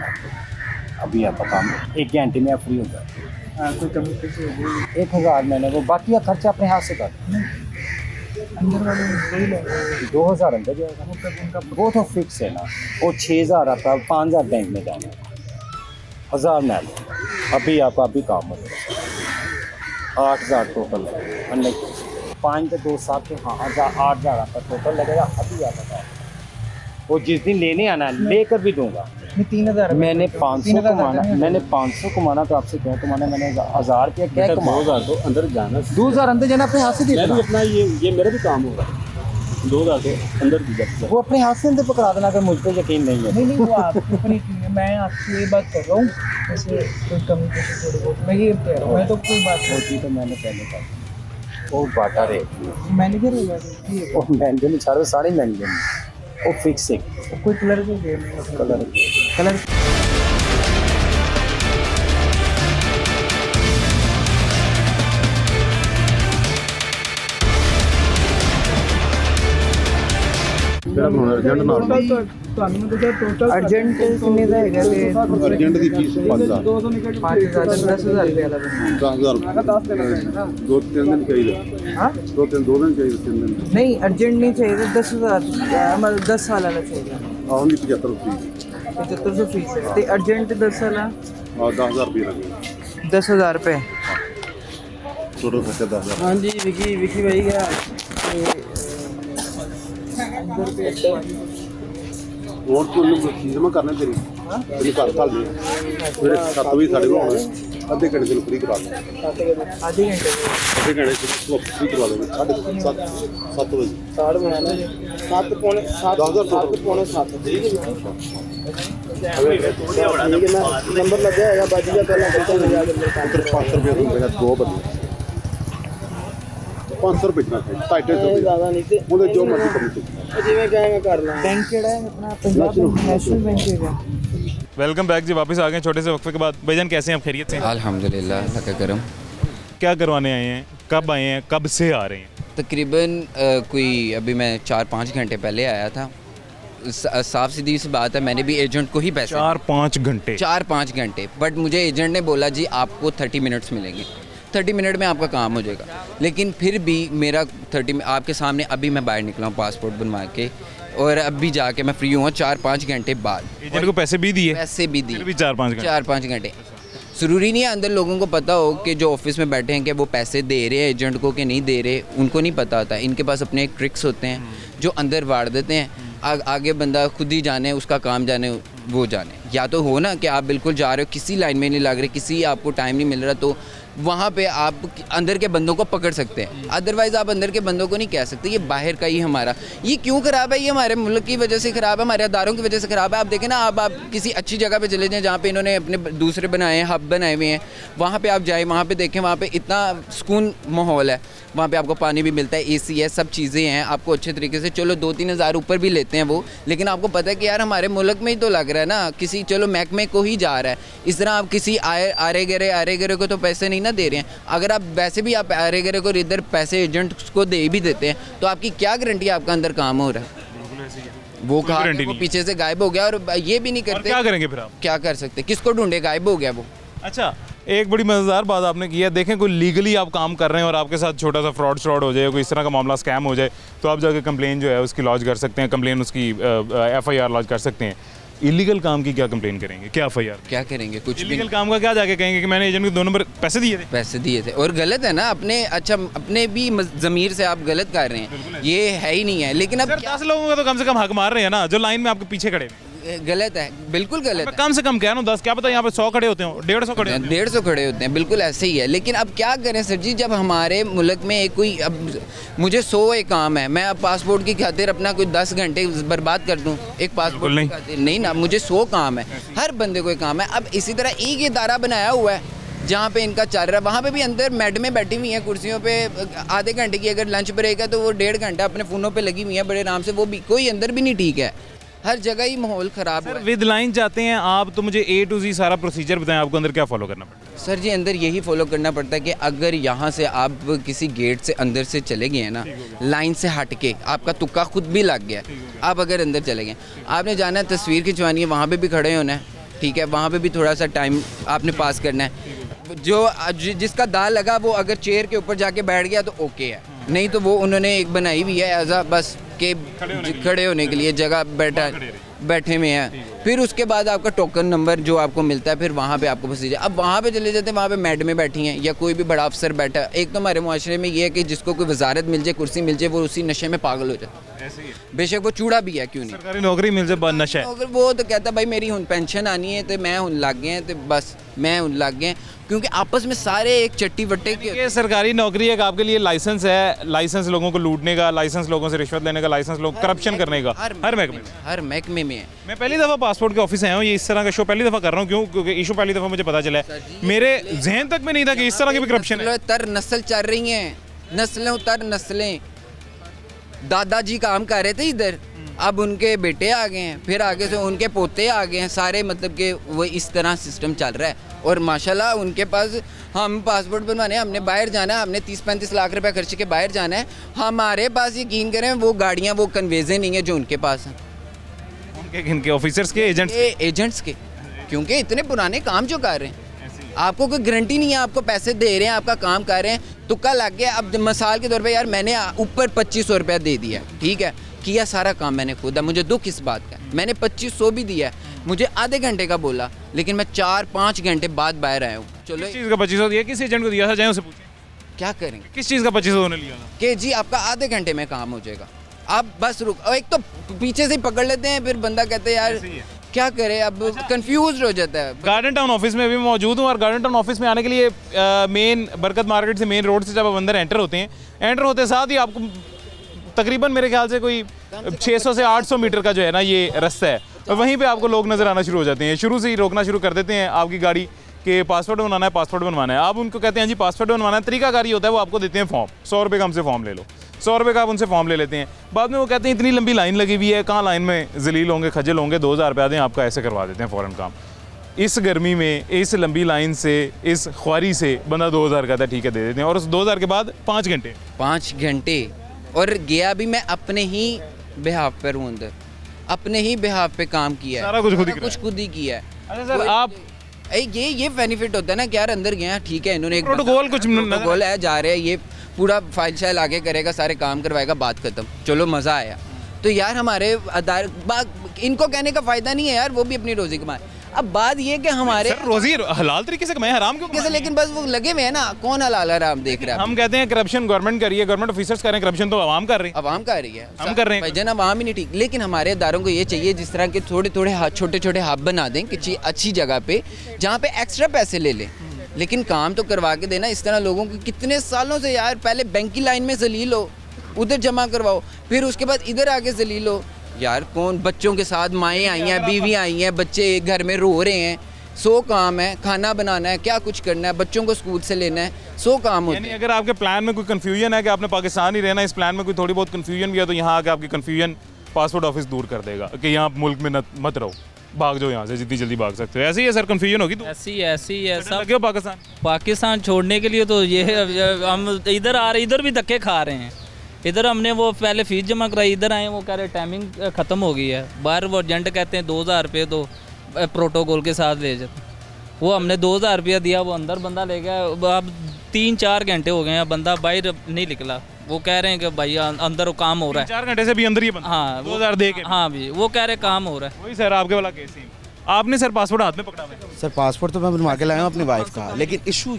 S3: अभी आपका काम 1 घंटे में आप फ्री हो जाते हैं।
S2: कोई कमी कैसे होगी?
S3: 1,000 मैंने वो, बाकी का खर्चा अपने हाथ से कर,
S2: अंदर वाले वही लेंगे,
S3: 2,000 अंदर जाएगा, वो तो फिक्स है ना। वो 6,000 आपका 5,000 बैंक में जाना है, 1,000 में अभी आपका अभी काम हो जाएगा, 8,000 टोटल है, 5 से 2 साल के, हाँ 8,000 आपका टोटल लगेगा अभी आपका। वो जिस दिन लेने आना लेकर भी दूंगा।
S2: 3,000
S3: मैंने 500 कमाना, मैंने 500 कमाना तो आपसे क्या कमाना, मैंने 1,000 रुपया क्या कमाना,
S4: 2,000 तो अंदर जाना,
S3: 2,000 अंदर जाना अपने हाथ से देना,
S4: अपना ये मेरा भी काम होगा, 2,000 तो अंदर दी,
S3: वो अपने हाथ से अंदर पकड़ा देना, अगर मुझ पर यकीन नहीं है।
S2: नहीं वो आपके ऊपर यकीन है, मैं आपसे ये बात कर रहा हूँ, वैसे कोई कमी पेशी थोड़ी बहुत मैं ये कह रहा हूँ, मैं तो कोई बात
S3: होती तो मैंने पहले कहा वो बाटा रे
S2: मैनेजर होगा,
S3: वो मैनेजर नहीं, सारे मैनेजर वो फिक्स है,
S2: कोई कलर भी दे कलर
S4: अर्जेंट ना
S2: टोटल अर्जेंट कितने का है?
S4: अर्जेंट की फीस 5,000
S2: 10,000 रुपये वाला
S4: 10,000 2-3 दिन चाहिए, हाँ 2 दिन चाहिए, 3 दिन
S2: नहीं, अर्जेंट नहीं चाहिए, 10,000 मतलब 10 साल वाला चाहिए।
S4: हाँ 75
S2: फीस है, तो अर्जेंट 10 साल,
S4: हाँ 10,000 रुपये लगेगा,
S2: 10,000 रुपये
S4: टोटल खर्चा 10,000।
S2: हाँ जी, विकी भाई क्या
S4: और तो उन्हें चीज़ में करना तेरी घर घल दे, फिर 7 बजे साढ़े को आना, अद्धे घंटे दिन फ्री करा देंगे
S2: आधे घंटे
S4: अद्धे घंटे फ्री करवा देंगे 7:30 बजे
S2: 7 बनाना 7 पौने 7 पौने 7 ठीक है नंबर लग जाएगा बाजी का पहला बच्चा ले जाकर
S4: 500 रुपये दूंगा 2 बंदे 500 रुपये इतना 250
S2: ज़्यादा नहीं थे
S4: बोले जो मर्जी करनी चाहिए
S2: जिਵੇਂ कहेंगे करना बैंक केड़ा है अपना पंजाब नेशनल बैंक है।
S1: वेलकम बैक जी, वापस आ गए छोटे से वक्फे के बाद। भाईजान कैसे हैं आप, खैरियत से हैं?
S14: अल्हम्दुलिल्लाह, अल्लाह का करम।
S1: क्या करवाने आए हैं, कब आए हैं, कब से आ रहे हैं?
S14: तकरीबन कोई अभी मैं 4-5 घंटे पहले आया था। साफ सीधी सी बात है, मैंने भी एजेंट को ही पैसे
S1: 4-5 घंटे
S14: बट मुझे एजेंट ने बोला जी आपको 30 मिनट्स मिलेंगे, 30 मिनट में आपका काम हो जाएगा। लेकिन फिर भी मेरा 30 आपके सामने अभी मैं बाहर निकला हूँ पासपोर्ट बनवा के, और अभी जाके मैं फ्री हुआ 4-5 घंटे बाद।
S1: एजेंट को पैसे भी दिए?
S14: पैसे भी दिए,
S1: 4-5
S14: घंटे। ज़रूरी नहीं है अंदर लोगों को पता हो कि जो ऑफिस में बैठे हैं कि वो पैसे दे रहे हैं एजेंट को कि नहीं दे रहे, उनको नहीं पता होता। इनके पास अपने एक ट्रिक्स होते हैं जो अंदर वाड़ देते हैं। आगे बंदा खुद ही जाने, उसका काम जाने, वो जाने। या तो हो ना कि आप बिल्कुल जा रहे हो, किसी लाइन में नहीं लग रहे, किसी आपको टाइम नहीं मिल रहा, तो वहाँ पे आप अंदर के बंदों को पकड़ सकते हैं। अदरवाइज़ आप अंदर के बंदों को नहीं कह सकते ये बाहर का ही हमारा। ये क्यों ख़राब है? ये हमारे मुल्क की वजह से ख़राब है, हमारे अदारों की वजह से ख़राब है। आप देखें ना, आप किसी अच्छी जगह पे चले जाएं जहाँ पे इन्होंने अपने दूसरे बनाए हैं, हब बनाए हुए हैं, वहाँ पे आप जाएँ, वहाँ पे देखें, वहाँ पे इतना सुकून माहौल है। वहाँ पे आपको पानी भी मिलता है, AC है, सब चीज़ें हैं, आपको अच्छे तरीके से। चलो 2-3 हज़ार ऊपर भी लेते हैं वो, लेकिन आपको पता है कि यार हमारे मुल्क में ही तो लग रहा है ना, किसी चलो महकमे को ही जा रहा है। इस तरह आप किसी आरे गरे को तो पैसे नहीं ना दे रहे हैं। अगर आप वैसे भी आप आरे गरे को इधर पैसे एजेंट को दे भी देते हैं, तो आपकी क्या गारंटी है आपका अंदर काम हो रहा है? वो कहा वो पीछे से गायब हो गया, और ये भी नहीं करते।
S1: क्या करेंगे फिर आप?
S14: क्या कर सकते, किसको ढूंढे? गायब हो गया वो।
S1: अच्छा, एक बड़ी मज़ेदार बात आपने की है। देखें, कोई लीगली आप काम कर रहे हैं और आपके साथ छोटा सा फ्रॉड हो जाए, कोई इस तरह का मामला स्कैम हो जाए, तो आप जाके कंप्लेन जो है उसकी लॉन्च कर सकते हैं, कंप्लेन उसकी FIR लॉन्च कर सकते हैं। इलीगल काम की क्या कंप्लेन करेंगे, क्या FIR
S14: क्या करेंगे? कुछ
S1: इलीगल काम का क्या जाके कहेंगे कि मैंने एजेंट को 2 नंबर पैसे दिए थे,
S14: और गलत है ना अपने। अच्छा, अपने भी ज़मीर से आप गलत कर रहे हैं, ये है ही नहीं है। लेकिन अब
S1: 10 लोगों का तो कम से कम हक मार रहे हैं ना, जो लाइन में आपके पीछे खड़े हैं।
S14: गलत है, बिल्कुल गलत है।
S1: कम से कम कह रहा हूँ 10, क्या पता यहाँ पे 100 खड़े होते हैं, 150 खड़े होते हैं,
S14: 150 खड़े होते हैं, बिल्कुल ऐसे ही है। लेकिन अब क्या करें सर जी, जब हमारे मुल्क में एक कोई, अब मुझे 100 एक काम है, मैं अब पासपोर्ट की खातिर अपना कोई 10 घंटे बर्बाद कर दूँ एक पासपोर्ट की खातिर? नहीं ना, मुझे 100 काम है, हर बंदे को एक काम है। अब इसी तरह एक इदारा बनाया हुआ है जहाँ पे इनका चल रहा है, वहाँ पे भी अंदर मैडमें बैठी हुई हैं कुर्सियों पे, आधे घंटे की अगर लंच ब्रेक है तो वो 1.5 घंटा अपने फ़ोनों पे लगी हुई हैं बड़े आराम से, वो भी कोई अंदर भी नहीं ठीक है। हर जगह ही माहौल ख़राब है।
S1: विद लाइन जाते हैं आप, तो मुझे A to Z सारा प्रोसीजर बताएं, आपको अंदर क्या फॉलो करना पड़ता है?
S14: सर जी, अंदर यही फॉलो करना पड़ता है कि अगर यहाँ से आप किसी गेट से अंदर से चले गए हैं ना, लाइन से हट के, आपका तुक्का खुद भी लग गया, आप अगर अंदर चले गए, आपने जाना है तस्वीर खिंचवानी है, वहाँ पे भी खड़े होना है, ठीक है, वहाँ पे भी थोड़ा सा टाइम आपने पास करना है। जो जिसका दाल लगा वो अगर चेयर के ऊपर जाके बैठ गया तो ओके है, नहीं तो वो उन्होंने एक बनाई हुई है एज बस के खड़े होने के लिए जगह बैठे में है। फिर उसके बाद आपका टोकन नंबर जो आपको मिलता है, फिर वहाँ पे आपको प्रोसीजर। अब वहाँ पे चले जाते हैं, वहाँ पे मैडमें बैठी हैं या कोई भी बड़ा अफसर बैठा है। एक तो हमारे मुआशरे में ये है कि जिसको कोई वजारत मिल जाए, कुर्सी मिल जाए, वो उसी नशे में पागल हो जाए, बेशक वो चूड़ा भी है, क्यों नहीं,
S1: सरकारी नौकरी मिल जाए नशा है।
S14: वो तो कहता भाई मेरी हुन पेंशन आनी है, तो मैं हुन लग गए हैं, तो बस मैं हुन लग गए, क्योंकि आपस में सारे एक चट्टी बट्टे के।
S1: सरकारी नौकरी एक आपके लिए लाइसेंस है, लाइसेंस लोगों को लूटने का, लाइसेंस लोगों से रिश्वत लेने का, लाइसेंस लोग करप्शन करने का, हर महकमे में है। मैं पहली दफ़ा पासपोर्ट के ऑफिस आया हूँ, ये इस तरह का शो पहली दफ़ा कर रहा हूँ। क्यों? क्योंकि इशू पहली दफ़ा मुझे पता चला है, मेरे जहन तक में नहीं था कि इस तरह की भी करप्शन है।
S14: तर नस्ल चल रही हैं, नस्लें तर नस्लें। दादाजी काम कर रहे थे इधर, अब उनके बेटे आ गए हैं, फिर आगे से उनके पोते आ गए हैं, सारे मतलब कि वो इस तरह सिस्टम चल रहा है। और माशाल्लाह उनके पास, हम पासपोर्ट बनवाने, हमने बाहर जाना है, हमने 30-35 लाख रुपए खर्च के बाहर जाना है, हमारे पास यकीन करें वो गाड़ियाँ, वो कन्वेजें नहीं है जो उनके पास हैं,
S1: उनके ऑफिसर्स के,
S14: एजेंट्स के, क्योंकि इतने पुराने काम जो कर रहे हैं, आपको कोई गारंटी नहीं है, आपको पैसे दे रहे हैं, आपका काम कर रहे हैं, तुक्का लग गया। अब मिसाल के तौर पे यार मैंने ऊपर 2500 रुपया दे दिया, ठीक है, किया सारा काम मैंने खुद है, मुझे दुख इस बात का, मैंने 2500 भी दिया है, मुझे आधे घंटे का बोला, लेकिन मैं 4-5 घंटे बाद बाहर आया हूँ। चलो
S1: किस चीज़ का 2500 दिया, किस एजेंट को दिया था, जाए उसे पूछें
S14: क्या करेंगे,
S1: किस चीज़ का 2500 उन्होंने लिया था
S14: कि जी आपका आधे घंटे में काम हो जाएगा, आप बस रुक, एक तो पीछे से ही पकड़ लेते हैं, फिर बंदा कहते हैं यार क्या करे, अब कंफ्यूज हो जाता है।
S1: गार्डन टाउन ऑफिस में भी मौजूद हूँ और गार्डन टाउन ऑफिस में आने के लिए मेन बरकत मार्केट से, मेन रोड से जब आप अंदर एंटर होते हैं, एंटर होते साथ ही आपको तकरीबन मेरे ख्याल से कोई 600 से 800 मीटर का जो है ना ये रास्ता है, और वहीं पे आपको लोग नज़र आना शुरू हो जाते हैं। शुरू से ही रोकना शुरू कर देते हैं आपकी गाड़ी के पासपोर्ट बनवाना है, पासपोर्ट बनवाना है। आप उनको कहते हैं जी पासपोर्ट बनवाना है, तरीकाकारी होता है वो आपको देते हैं फॉर्म, 100 रुपये का हमसे फॉर्म ले लो, 100 रुपये का आप उनसे फॉर्म ले लेते हैं। बाद में वो कहते हैं इतनी लंबी लाइन लगी हुई है, कहाँ लाइन में जलील होंगे, खजल होंगे, 2000 रुपया दें, आपका ऐसे करवा देते हैं फ़ौरन काम। इस गर्मी में इस लंबी लाइन से, इस ख्वारी से बंदा 2000 कहता है ठीक है दे देते हैं, और उस 2000 के बाद 5 घंटे
S14: और गया भी मैं अपने ही बिहाफ पर हूँ, अंदर अपने ही बिहाफ पे काम किया है,
S1: सारा कुछ
S14: खुद ही किया है।
S1: अच्छा सर, आप
S14: ये बेनिफिट होता है ना कि यार अंदर गए हैं, ठीक है, इन्होंने एक
S1: प्रोटोकॉल
S14: है, जा रहे हैं, ये पूरा फाइल शाइल आगे करेगा, सारे काम करवाएगा, बात खत्म, चलो मज़ा आया। तो यार हमारे इनको कहने का फ़ायदा नहीं है यार, वो भी अपनी रोज़ी कमाए। अब बात ये कि हमारे
S1: रोज़ी हलाल तरीके से कमाए, हराम क्यों
S14: कैसे, लेकिन बस वो लगे हुए हैं ना, कौन हलाल हराम देख रहा है।
S1: हम कहते हैं करप्शन गवर्नमेंट कर रही है, गवर्नमेंट ऑफिसर्स कर रहे हैं, करप्शन तो आवाम कर रही है,
S14: आवाम कर रही है,
S1: हम कर रहे हैं।
S14: भाईजान आवाम ही नहीं ठीक, लेकिन हमारे इदारों को ये चाहिए जिस तरह के थोड़े छोटे छोटे हब बना दें किसी अच्छी जगह पे, जहाँ पे एक्स्ट्रा पैसे ले लें, लेकिन काम तो करवा के देना। इस तरह लोगों को कितने सालों से यार, पहले बैंक की लाइन में जलील हो, उधर जमा करवाओ, फिर उसके बाद इधर आके जलील हो। यार कौन, बच्चों के साथ माएँ आई हैं, बीवी आई हैं, बच्चे घर में रो रहे हैं, 100 काम है, खाना बनाना है, क्या कुछ करना है, बच्चों को स्कूल से लेना है, 100 काम होते हैं।
S1: अगर आपके प्लान में कोई कन्फ्यूजन है कि आपने पाकिस्तान ही रहना, इस प्लान में कोई थोड़ी बहुत कन्फ्यूजन भी है, तो यहाँ आके आपकी कन्फ्यूजन पासपोर्ट ऑफिस दूर कर देगा कि यहाँ मुल्क में मत रहो, भाग जाओ यहाँ से, जितनी जल्दी भाग सकते हो। ऐसे ही है सर, कन्फ्यूजन होगी तो
S12: ऐसी है सब।
S1: पाकिस्तान
S12: छोड़ने के लिए तो ये हम इधर आ रहे, इधर भी धक्के खा रहे हैं। इधर हमने वो पहले फीस जमा कराई, इधर आए, वो कह रहे टाइमिंग ख़त्म हो गई है, बाहर वो एजेंट कहते हैं 2000 रुपये दो, प्रोटोकॉल के साथ ले जाते, वो हमने 2000 रुपया दिया, वो अंदर बंदा ले गया। अब 3-4 घंटे हो गए हैं, बंदा बाहर नहीं निकला, वो कह रहे हैं कि भाई अंदर काम हो रहा है,
S1: 4 घंटे से भी अंदर ही बंदा।
S12: हाँ
S1: 2000 दे के,
S12: हाँ भी वो कह रहे काम हो रहा है।
S1: वही सर आपके वाला केस ही। आपने सर पासपोर्ट हाथ में पकड़ा हुआ है?
S15: सर पासपोर्ट तो मैं बनवा के लाया हूँ अपनी वाइफ का, लेकिन इशू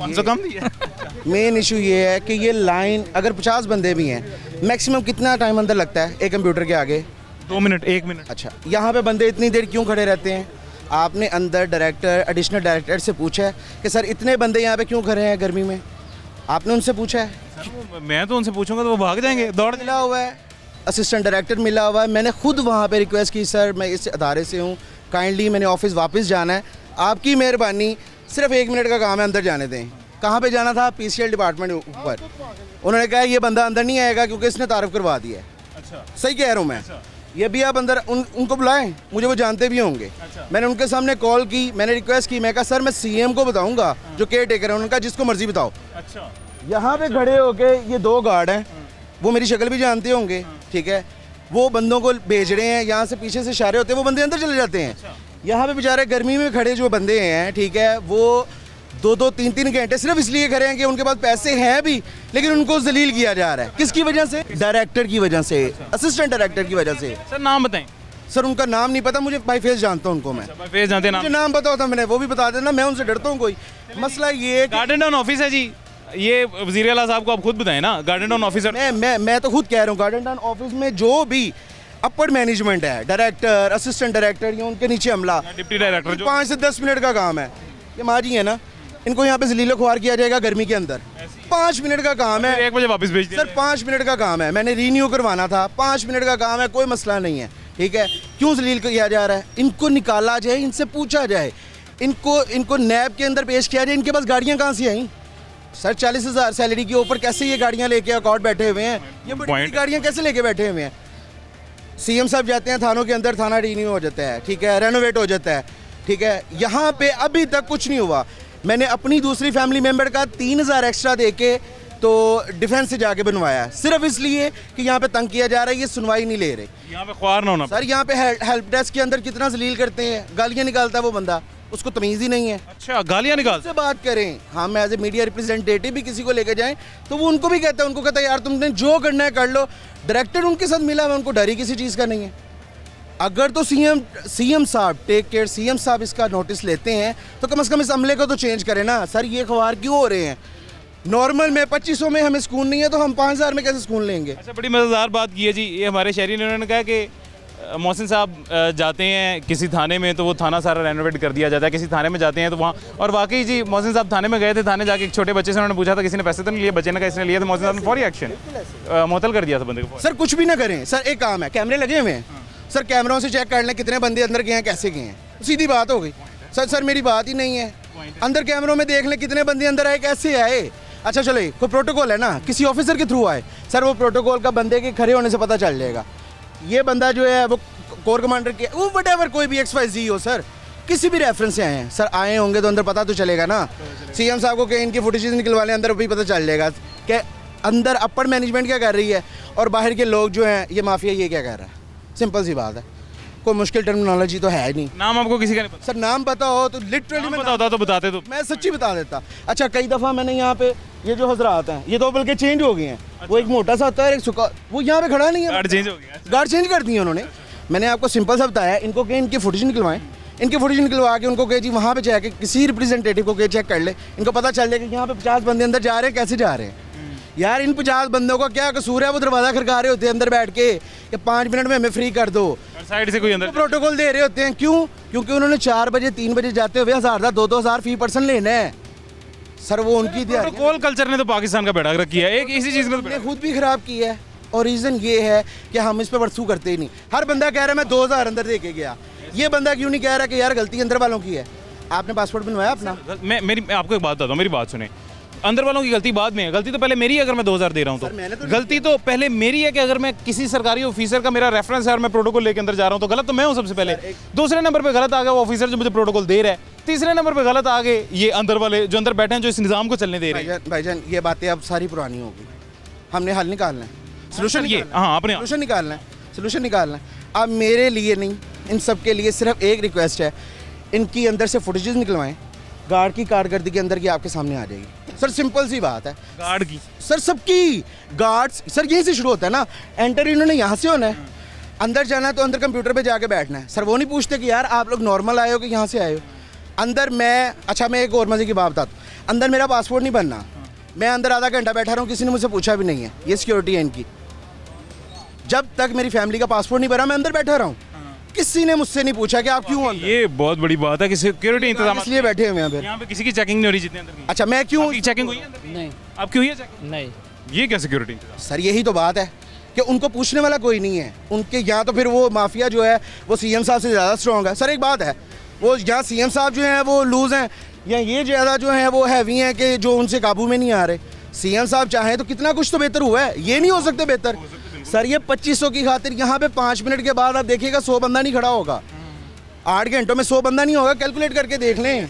S15: मेन इशू ये है कि ये लाइन अगर 50 बंदे भी हैं, मैक्सिमम कितना टाइम अंदर लगता है एक कंप्यूटर के आगे?
S1: 2 मिनट, 1 मिनट।
S15: अच्छा, यहाँ पे बंदे इतनी देर क्यों खड़े रहते हैं? आपने अंदर डायरेक्टर, एडिशनल डायरेक्टर से पूछा है कि सर इतने बंदे यहाँ पे क्यों खड़े हैं गर्मी में? आपने उनसे पूछा है?
S1: मैं तो उनसे पूछूंगा तो वो भाग जाएंगे, दौड़।
S15: मिला हुआ है, असिस्टेंट डायरेक्टर मिला हुआ है, मैंने खुद वहाँ पे रिक्वेस्ट की, सर मैं इस अदारे से हूँ, काइंडली मैंने ऑफिस वापस जाना है, आपकी मेहरबानी, सिर्फ 1 मिनट का काम है, अंदर जाने दें। कहाँ पे जाना था? PCL डिपार्टमेंट ऊपर। उन्होंने कहा ये बंदा अंदर नहीं आएगा क्योंकि इसने तारफ़ करवा दिया है।
S1: अच्छा,
S15: सही कह रहा हूँ मैं। ये भी आप अंदर उनको बुलाएं, मुझे वो जानते भी होंगे।
S1: अच्छा।
S15: मैंने उनके सामने कॉल की, मैंने रिक्वेस्ट की, मैं कहा सर मैं CM को बताऊंगा जो केयर टेकर है, उन्होंने कहा जिसको मर्जी बताओ।
S1: अच्छा,
S15: यहाँ पे खड़े होके ये 2 गार्ड हैं, वो मेरी शक्ल भी जानते होंगे, ठीक है, वो बंदों को भेज रहे हैं, यहाँ से पीछे से इशारे होते हैं, वो बंदे अंदर चले जाते हैं। यहाँ पे बेचारे गर्मी में खड़े जो बंदे हैं, ठीक है, वो 2-2, 3-3 घंटे सिर्फ इसलिए खड़े हैं कि उनके पास पैसे हैं भी, लेकिन उनको जलील किया जा रहा है। किसकी वजह से? डायरेक्टर की वजह से, असिस्टेंट डायरेक्टर की वजह से।
S1: सर नाम बताएं।
S15: सर उनका नाम नहीं पता मुझे, बाई फेस जानता हूँ उनको मैं।
S1: फेस जानते हैं?
S15: मुझे नाम पता होता मैंने वो भी बता देना, मैं उनसे डरता हूँ। कोई मसला ये
S1: गार्डन टाउन ऑफिस है जी, ये वज़ीर आला साहब को आप खुद बताएं ना, गार्डन टाउन ऑफिसर।
S15: मैं तो खुद कह रहा हूँ, गार्डन टाउन ऑफिस में जो भी अपर मैनेजमेंट है, डायरेक्टर, असिस्टेंट डायरेक्टर या उनके नीचे अमला,
S1: डिप्टी डायरेक्टर,
S15: 5 से 10 मिनट का काम है। ये माजी है ना, इनको यहाँ पे जलीलो ख्वार किया जाएगा गर्मी के अंदर। 5 मिनट का काम है,
S1: 1 बजे वापस भेज दिया।
S15: सर 5 मिनट का काम है, मैंने रीन्यू करवाना था, 5 मिनट का काम है, कोई मसला नहीं है, ठीक है। क्यों जलील किया जा रहा है? इनको निकाला जाए, इनसे पूछा जाए, इनको नैब के अंदर पेश किया जाए, इनके पास गाड़ियाँ कहाँ से आई? सर 40,000 सैलरी के ऊपर कैसे ये गाड़ियाँ लेके अकाउंट बैठे हुए हैं? ये बड़ी गाड़ियाँ कैसे लेके बैठे हुए हैं? CM साहब जाते हैं थानों के अंदर, थाना रीन्यू हो जाता है, ठीक है, रेनोवेट हो जाता है, ठीक है। यहाँ पे अभी तक कुछ नहीं हुआ। मैंने अपनी दूसरी फैमिली मेम्बर का 3000 एक्स्ट्रा देके तो डिफेंस से जाके बनवाया, सिर्फ इसलिए कि यहाँ पे तंग किया जा रहा है, ये सुनवाई नहीं ले रहे।
S1: यहाँ पे ख्वार ना होना
S15: सर, यहाँ पे हेल्प डेस्क के अंदर कितना जलील करते हैं, गालियाँ निकालता है वो बंदा, उसको तमीज़ ही नहीं है।
S1: अच्छा, गालियाँ निकाल
S15: से बात करें, हम एज ए मीडिया रिप्रेजेंटेटिव भी किसी को लेके जाएं तो वो उनको भी कहता है, उनको कहता है यार तुमने जो करना है कर लो। डायरेक्टर उनके साथ मिला है, उनको डर ही किसी चीज़ का नहीं है। अगर तो CM साहब टेक केयर, CM साहब इसका नोटिस लेते हैं तो कम से कम इस अमले को तो चेंज करें ना। सर ये ख्वार क्यों हो रहे हैं? नॉर्मल में 2500 में हमें सुकून नहीं है तो हम 5000 में कैसे सुकून लेंगे?
S1: अच्छा, बड़ी मज़ेदार बात की है जी, ये हमारे शहरी ने उन्होंने कहा कि मोहसिन साहब जाते हैं किसी थाने में तो वो थाना सारा रेनोवेट कर दिया जाता है, किसी थाने में जाते हैं तो वहाँ, और वाकई जी मोहसिन साहब थाने में गए थे, थाने जाके एक छोटे बच्चे से उन्होंने पूछा था किसी ने पैसे तो नहीं लिए, बच्चे ने कहा इसने लिए, तो मोहसिन साहब ने फौरी एक्शन मुअत्तल कर दिया था बंदे को।
S15: सर कुछ भी ना करें सर, एक काम है, कैमरे लगे हुए हैं सर, कैमरों से चेक कर लें कितने बंदे अंदर गए हैं, कैसे गए हैं, सीधी बात हो गई सर मेरी बात ही नहीं है। अंदर कैमरों में देख लें कितने बंदे अंदर आए, कैसे आए। अच्छा चलो कोई प्रोटोकॉल है ना, किसी ऑफिसर के थ्रू आए सर, वो प्रोटोकॉल का बंदे के खड़े होने से पता चल जाएगा। ये बंदा जो है वो कोर कमांडर के वो वटेवर कोई भी XYZ हो सर, किसी भी रेफरेंस से आए हैं सर, आए होंगे तो अंदर पता तो चलेगा ना। CM साहब को कहीं इनकी फुटेजेस निकलवा लें, अंदर भी पता चल जाएगा कि अंदर अपर मैनेजमेंट क्या कर रही है और बाहर के लोग जो हैं ये माफिया ये क्या कर रहा है। सिंपल सी बात है, कोई मुश्किल टर्मिनोलॉजी तो है नहीं।
S1: नाम आपको किसी का नहीं पता?
S15: सर नाम पता हो तो लिटरली मैं
S1: पता होता तो बताते, तो
S15: मैं सच्ची बता देता। अच्छा कई दफ़ा मैंने यहाँ पे ये जो हजरात हैं ये दो बल्कि चेंज हो गए हैं। अच्छा। वो एक मोटा सा होता है एक सुखा, वो यहाँ पे खड़ा नहीं है,
S1: गार्ड चेंज हो गया,
S15: गार्ड चेंज कर दी है उन्होंने। मैंने आपको सिंपल सा बताया, इनको कहें इनकी फुटेज निकलवाएं, इनकी फुटेज निकलवा के उनको कहे जी वहाँ पे जाके किसी रिप्रेजेंटेटिव को कहे चेक कर ले, इनको पता चल जाएगा कि यहाँ पे 50 बंदे अंदर जा रहे हैं, कैसे जा रहे हैं। यार इन 50 बंदों का क्या कसूर है, वो दरवाज़ा खड़का रहे होते हैं अंदर बैठ के कि 5 मिनट में हमें फ्री कर दो,
S1: साइड से कोई अंदर
S15: प्रोटोकॉल दे रहे होते हैं। क्यों? क्योंकि उन्होंने 4 बजे 3 बजे जाते हुए 1000 2-2 हज़ार फी पर्सन लेना है सर, वो उनकी
S1: प्रोटोकॉल कल्चर ने तो पाकिस्तान का बेड़ा रखी है, एक इसी चीज़
S15: ने खुद भी खराब की है। और रीज़न ये है कि हम इस पर वर्सू करते ही नहीं। हर बंदा कह रहा है मैं 2000 अंदर दे के गया, ये बंदा क्यों नहीं कह रहा कि यार गलती अंदर वालों की है। आपने पासपोर्ट बनवाया अपना?
S1: मैं आपको एक बात बताता हूँ, मेरी बात सुने, अंदर वालों की गलती बाद में है, गलती तो पहले मेरी है। अगर मैं 2000 दे रहा हूँ तो गलती तो पहले मेरी है कि अगर मैं किसी सरकारी ऑफिसर का मेरा रेफरेंस है और मैं प्रोटोकॉल लेके अंदर जा रहा हूँ तो गलत तो मैं हूँ सबसे पहले। दूसरे नंबर पे गलत आ गया वो ऑफिसर जो मुझे प्रोटोकॉल दे रहा है, तीसरे नंबर पे गलत आ गए ये अंदर वाले जो अंदर बैठे हैं जो इस निज़ाम को चलने दे रहे हैं।
S15: भाईजान ये बातें अब सारी पुरानी होगी, हमने हल निकालना है, सोल्यूशन
S1: ये हाँ आपने
S15: सोल्यूशन निकालना है, सोल्यूशन निकालना है। अब मेरे लिए नहीं, इन सब के लिए सिर्फ एक रिक्वेस्ट है, इनकी अंदर से फुटेजेस निकलवाएं, गार्ड की कारकर्दगी अंदर की आपके सामने आ जाएगी सर, सिंपल सी बात है।
S1: गार्ड की
S15: सर सबकी गार्ड्स सर यहीं से शुरू होता है ना, एंटर इन्होंने यहाँ से होना है, अंदर जाना है तो अंदर कंप्यूटर पे जाके बैठना है सर। वो नहीं पूछते कि यार आप लोग नॉर्मल आए हो कि यहाँ से आए हो। अंदर मैं अच्छा मैं एक और मजे की बात बताता हूँ, अंदर मेरा पासपोर्ट नहीं बनना, मैं अंदर आधा घंटा बैठा रहा हूँ, किसी ने मुझसे पूछा भी नहीं है, ये सिक्योरिटी है इनकी। जब तक मेरी फैमिली का पासपोर्ट नहीं बना मैं अंदर बैठा रहा हूँ, किसी ने मुझसे नहीं पूछा कि आप क्यों अंदर।
S1: ये बहुत बड़ी बात है कि सिक्योरिटी इंतजाम
S15: इसलिए बैठे हुए हैं
S1: यहाँ पे, किसी की चेकिंग नहीं हो रही जितने अंदर।
S15: अच्छा मैं क्यों
S1: चेकिंग हुई है?
S11: नहीं।
S1: आप क्यों हुई है चेकिंग?
S11: नहीं।
S1: ये क्या सिक्योरिटी
S15: सर? यही तो बात है कि उनको पूछने वाला कोई नहीं है उनके यहाँ, तो फिर वो माफिया जो है वो CM साहब से ज़्यादा स्ट्रॉन्ग है सर। एक बात है, वो यहाँ CM साहब जो हैं वो लूज़ हैं, या ये ज़्यादा जो हैं वो हैवी हैं कि जो उनसे काबू में नहीं आ रहे। CM साहब चाहें तो कितना कुछ तो बेहतर हुआ है, ये नहीं हो सकते बेहतर सर। ये 2500 की खातिर यहाँ पे 5 मिनट के बाद आप देखिएगा 100 बंदा नहीं खड़ा होगा, 8 घंटों में 100 बंदा नहीं होगा, कैलकुलेट करके देख लें,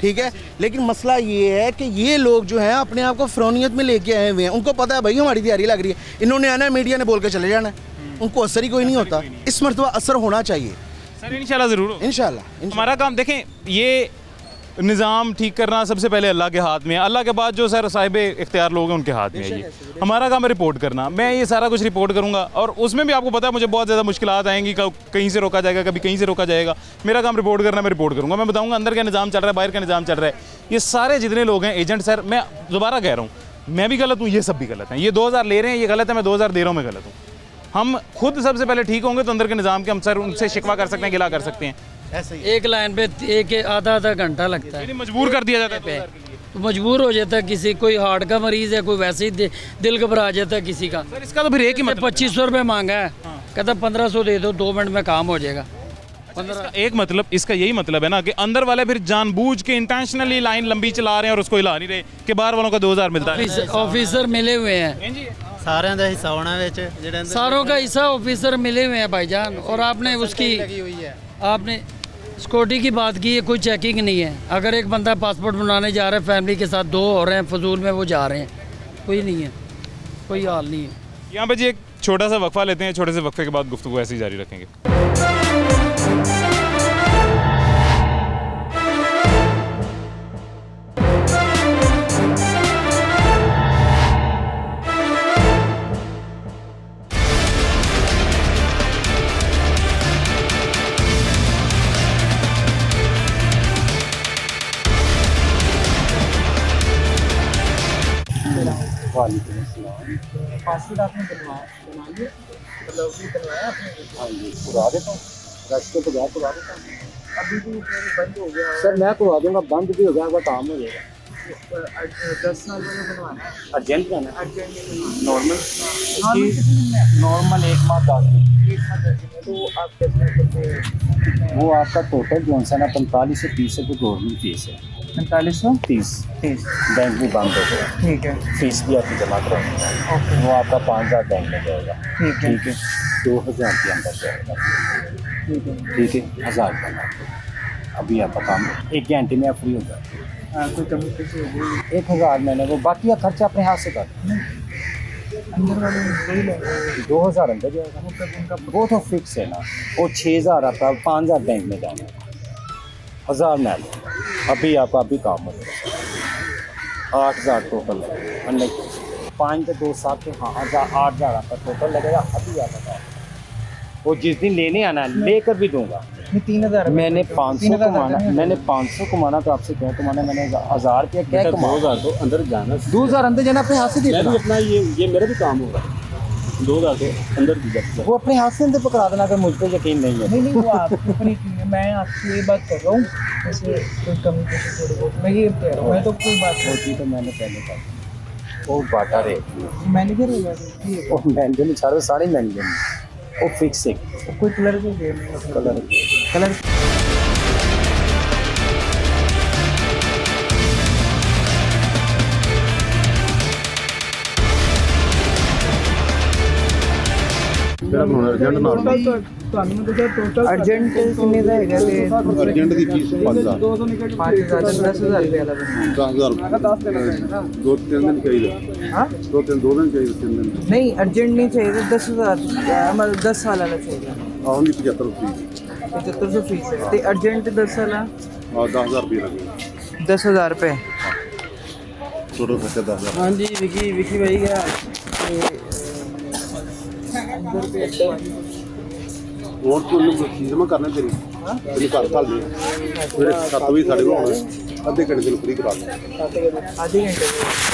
S15: ठीक है। लेकिन मसला ये है कि ये लोग जो हैं अपने आप को फ़रौनियत में लेके आए हुए हैं, उनको पता है भाई हमारी तैयारी लग रही है, इन्होंने आना है मीडिया ने बोल के चले जाना है, उनको असर ही कोई नहीं होता। इस मरतबा असर होना चाहिए
S1: सर, इंशाल्लाह ज़रूर,
S15: इंशाल्लाह।
S1: हमारा काम देखें, ये निज़ाम ठीक करना सबसे पहले अल्लाह के हाथ में है, अल्लाह के बाद जो सर साहिब इख्तियार लोग हैं उनके हाथ में है। ये हमारा काम है रिपोर्ट करना, मैं ये सारा कुछ रिपोर्ट करूँगा और उसमें भी आपको पता है मुझे बहुत ज़्यादा मुश्किलात आएंगी, कहीं से रोका जाएगा, कभी कहीं से रोका जाएगा। मेरा काम रिपोर्ट करना, मैं रिपोर्ट करूँगा, मैं बताऊँगा अंदर का निज़ाम चल रहा है, बाहर का निज़ाम चल रहा है। ये सारे जितने लोग हैं एजेंट सर, मैं दोबारा कह रहा हूँ, मैं भी गलत हूँ, ये सब भी गलत हैं। ये 2000 ले रहे हैं ये गलत है, मैं 2000 दे रहा हूँ मैं गलत हूँ। हम खुद सबसे पहले ठीक होंगे तो अंदर के निज़ाम के हम सर उनसे शिकवा कर सकते हैं, गिला कर सकते हैं।
S11: ऐसे ही एक लाइन पे एक आधा घंटा लगता है,
S1: मजबूर कर दिया जाता है
S11: तो मजबूर हो जाता है। किसी कोई हार्ट का मरीज है, कोई वैसे ही दिल घबरा जाता है किसी का।
S1: सर इसका तो फिर एक ही मतलब
S11: 2500 रुपये मांगा है, कहता 1500 दे दो, 2 मिनट में काम हो जाएगा।
S1: एक मतलब इसका यही मतलब है ना कि अंदर वाले फिर जानबूझ के इंटेंशनली लाइन लंबी चला रहे हैं और उसको हिला नहीं रहे कि बाहर वालों का 2000 मिलता है।
S11: ऑफिसर मिले हुए हैं,
S16: सारों का हिस्सा होना,
S11: सारों का हिस्सा ऑफिसर मिले हुए हैं भाईजान। और आपने उसकी आपने सिक्योरिटी की बात की है, कोई चेकिंग नहीं है। अगर एक बंदा पासपोर्ट बनाने जा रहा है फैमिली के साथ, 2 हो रहे हैं फजूल में वो जा रहे हैं, कोई नहीं है, कोई हाल नहीं है।
S1: यहाँ पे जी एक छोटा सा वक्फा लेते हैं, छोटे से वक्फे के बाद गुफ्तगू ऐसे ही जारी रखेंगे।
S2: पासपोर्ट आपने बना लिया? मतलब भी बनवाया आपने?
S3: हाँ जी करवा देता हूँ, रास्ते पे गया करवा देता हूँ।
S2: अभी भी बंद हो गया
S3: सर मैं करवा दूँगा, बंद भी हो गया वो काम हो जाएगा।
S2: 10 साल में बनवाना है।
S3: अर्जेंट का ना
S2: अर्जेंट
S3: नॉर्मल नॉर्मल 1 माह 10 दिन।
S2: तो आप कैसे
S3: वो आपका टोटल जो है ना 45 से 30 रुपये गवर्नमेंट फीस है।
S2: 4530
S3: बैंक भी बंद हो गया,
S2: ठीक है।
S3: फीस भी आपकी जमा करानी है, वो आपका 5000 बैंक में जाएगा,
S2: ठीक है।
S3: 2000 के अंदर जाएगा, ठीक है 1000 का। अभी आपका काम 1 घंटे में आप फ्री हो जाए।
S2: कोई कमी पेशी होगी?
S3: 1000 मैंने वो बाकी का खर्चा अपने हाथ से कर
S2: अंदर वाले वही लेंगे
S3: 2000 अंदर जाएगा, वो तो फिक्स है ना। वो 6000 आपका 5000 बैंक में जाना है, 1000 में अभी आपका अभी काम हो जाएगा। 8000 टोटल लगेगा, 5 से 2 7 के हाँ 8000 आपका टोटल लगेगा। अभी आपका काम वो जिस दिन लेने आना लेकर भी दूंगा।
S2: 3000
S3: मैंने 500 कमाना, मैंने 500 कमाना तो आपसे क्या कमाना, मैंने 1000 रुपया क्या कमाना।
S4: 2000 तो अंदर जाना,
S3: 2000 अंदर जाना अपने हाथ से दे देना।
S4: अपना ये मेरा भी काम होगा। 2000 तो अंदर दी जाती है,
S3: वो अपने हाथ से अंदर पकड़ा देना अगर मुझ पर यकीन नहीं है।
S2: नहीं वो आपकी अपनी टीम है, मैं आपसे ये बात कर रहा हूँ। जैसे कोई कमी पेशी थोड़ी बहुत मैं ये कह रहा हूँ, मैं तो कोई बात
S3: होती तो मैंने पहले कहा वो बाटा रे
S2: मैनेजर होगा,
S3: वो मैनेजर नहीं सारे सारे मैनेजर वो फिक्स है।
S2: कोई कलर भी दे कलर
S4: मेरा बनाना अर्जेंट ना
S2: ਤੁਹਾਨੂੰ ਦੱਸਿਆ ਟੋਟਲ ਅਰਜੈਂਟ ਕਿੰਨੇ ਦਾ ਹੈਗਾ ਤੇ
S4: अर्जेंट की फीस 5000
S2: 5000 10000 ਰੁਪਏ ਵਾਲਾ
S4: 10000
S2: ਮੈਂ ਕਿਹਾ 10 ਦਿਨ
S4: 2-3 दिन चाहिए।
S2: ਹਾਂ
S4: 2 दिन चाहिए 3 दिन
S2: ਨਹੀਂ ਅਰਜੈਂਟ ਨਹੀਂ ਚਾਹੀਦਾ 10000 ਮਤਲਬ 10 ਸਾਲ ਵਾਲਾ ਚਾਹੀਦਾ।
S4: ਆਉਣੀ 75 फीस
S2: 7500 ਫੀਸ ਹੈ ਤੇ ਅਰਜੈਂਟ 10 ਸਾਲਾ
S4: 10000 रुपये लगेगा,
S2: 10000 ਰੁਪਏ
S4: टोटल खर्चा 10000।
S2: हाँ जी विकी भाई क्या
S4: और तो फीस जमा करना तेरी तेरी घर घल दी फिर 7 बजे साढ़े को आना, आधे घंटे दिन फ्री करा देंगे,
S2: आधे घंटे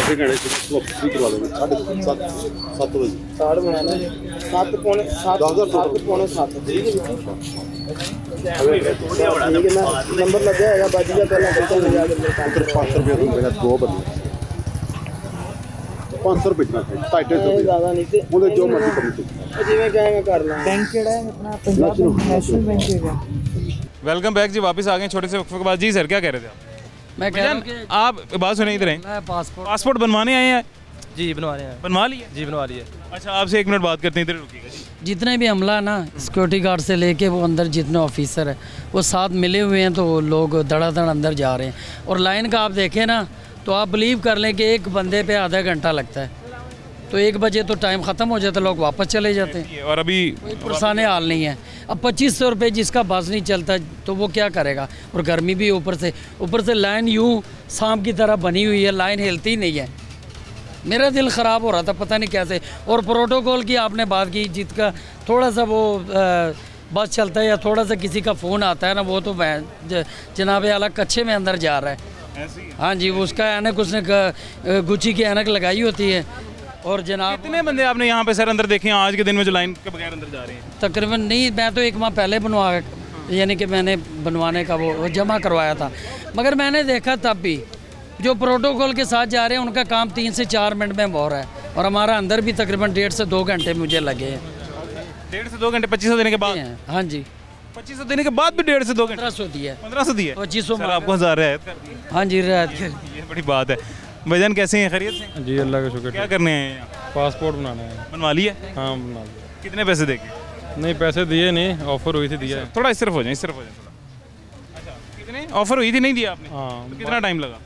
S4: फ्री करवा देंगे 7:30 बजे
S2: 7 बनाना 7 पौने 7 पौने 7 ठीक है ना। नंबर लग जाएगा बाजी का पहला पैसा ले जाकर
S4: 500 रुपये दूंगा 2 बंदे 500 रुपये इतना थे 250
S2: ज़्यादा नहीं थे
S4: वो जो मर्जी करनी
S2: जिवें क्या मैं कर ਲਾਂ बैंक केड़ा है अपना पंजाब नेशनल बैंक है।
S1: वेलकम बैक जी, वापस आ गए छोटे से वक्फे के बाद। जी सर क्या कह रहे थे आप?
S11: मैं कह रहा हूं कि
S1: आप बात सुनिए इधर
S11: मैं
S1: पासपोर्ट बनवाने आए हैं?
S17: जी बनवा रहे हैं।
S1: बनवा लिए?
S17: जी बनवा लिए।
S1: अच्छा आपसे 1 मिनट बात करते हैं, इधर रुकिएगा जी।
S11: जितने भी हमला ना सिक्योरिटी गार्ड से लेके वो अंदर जितने ऑफिसर है वो साथ मिले हुए हैं, तो लोग धड़ाधड़ अंदर जा रहे हैं। और लाइन का आप देखें ना तो आप बिलीव कर लें कि एक बंदे पे आधा घंटा लगता है, तो 1 बजे तो टाइम ख़त्म हो जाता है, लोग वापस चले जाते हैं
S1: और अभी
S11: कोई पुरसाने हाल नहीं है। अब 2500 रुपये जिसका बस नहीं चलता तो वो क्या करेगा, और गर्मी भी ऊपर से लाइन यूँ सांप की तरह बनी हुई है, लाइन हिलती ही नहीं है। मेरा दिल ख़राब हो रहा था पता नहीं कैसे। और प्रोटोकॉल की आपने बात की, जिसका थोड़ा सा वो बस चलता है या थोड़ा सा किसी का फ़ोन आता है ना, वो तो जनाब आला कच्चे में अंदर जा रहा है। हाँ जी, वो उसका ऐनक उसने गुच्ची की ऐनक लगाई होती है। और जनाब
S1: कितने बंदे आपने यहाँ पे सर अंदर देखे हैं आज के दिन में जो लाइन के बगैर अंदर जा रहे हैं?
S11: तकरीबन नहीं, मैं तो 1 माह पहले बनवा, यानी कि मैंने बनवाने का वो जमा करवाया था, मगर मैंने देखा तब भी जो प्रोटोकॉल के साथ जा रहे हैं उनका काम 3 से 4 मिनट में हो रहा है, और हमारा अंदर भी तकरीबन 1.5 से 2 घंटे मुझे लगे हैं।
S1: 1.5 से 2 घंटे 2500 देने के बाद?
S11: हाँ जी
S1: 2500 देने के बाद भी 1.5 से 2 घंटे
S11: 1500 दिया।
S1: 1500 दिया
S11: 2500
S1: आपको 1000 रियायत कर दी?
S11: हाँ जी रियायत कर,
S1: ये बड़ी बात है। भाईजान कैसे हैं, खैरियत से?
S18: जी अल्लाह का शुक्र।
S1: क्या करने हैं यहाँ?
S18: पासपोर्ट बनाना है।
S1: बनवा लिया?
S18: हाँ बना लिया।
S1: कितने पैसे देके?
S18: नहीं पैसे दिए नहीं, ऑफर हुई थी दिया है।
S1: थोड़ा इस तरफ हो जाए, इस तरफ हो जाए थोड़ा। अच्छा कितने ऑफर हुई थी, नहीं दिया आपने?
S18: हाँ।
S1: तो कितना टाइम लगा?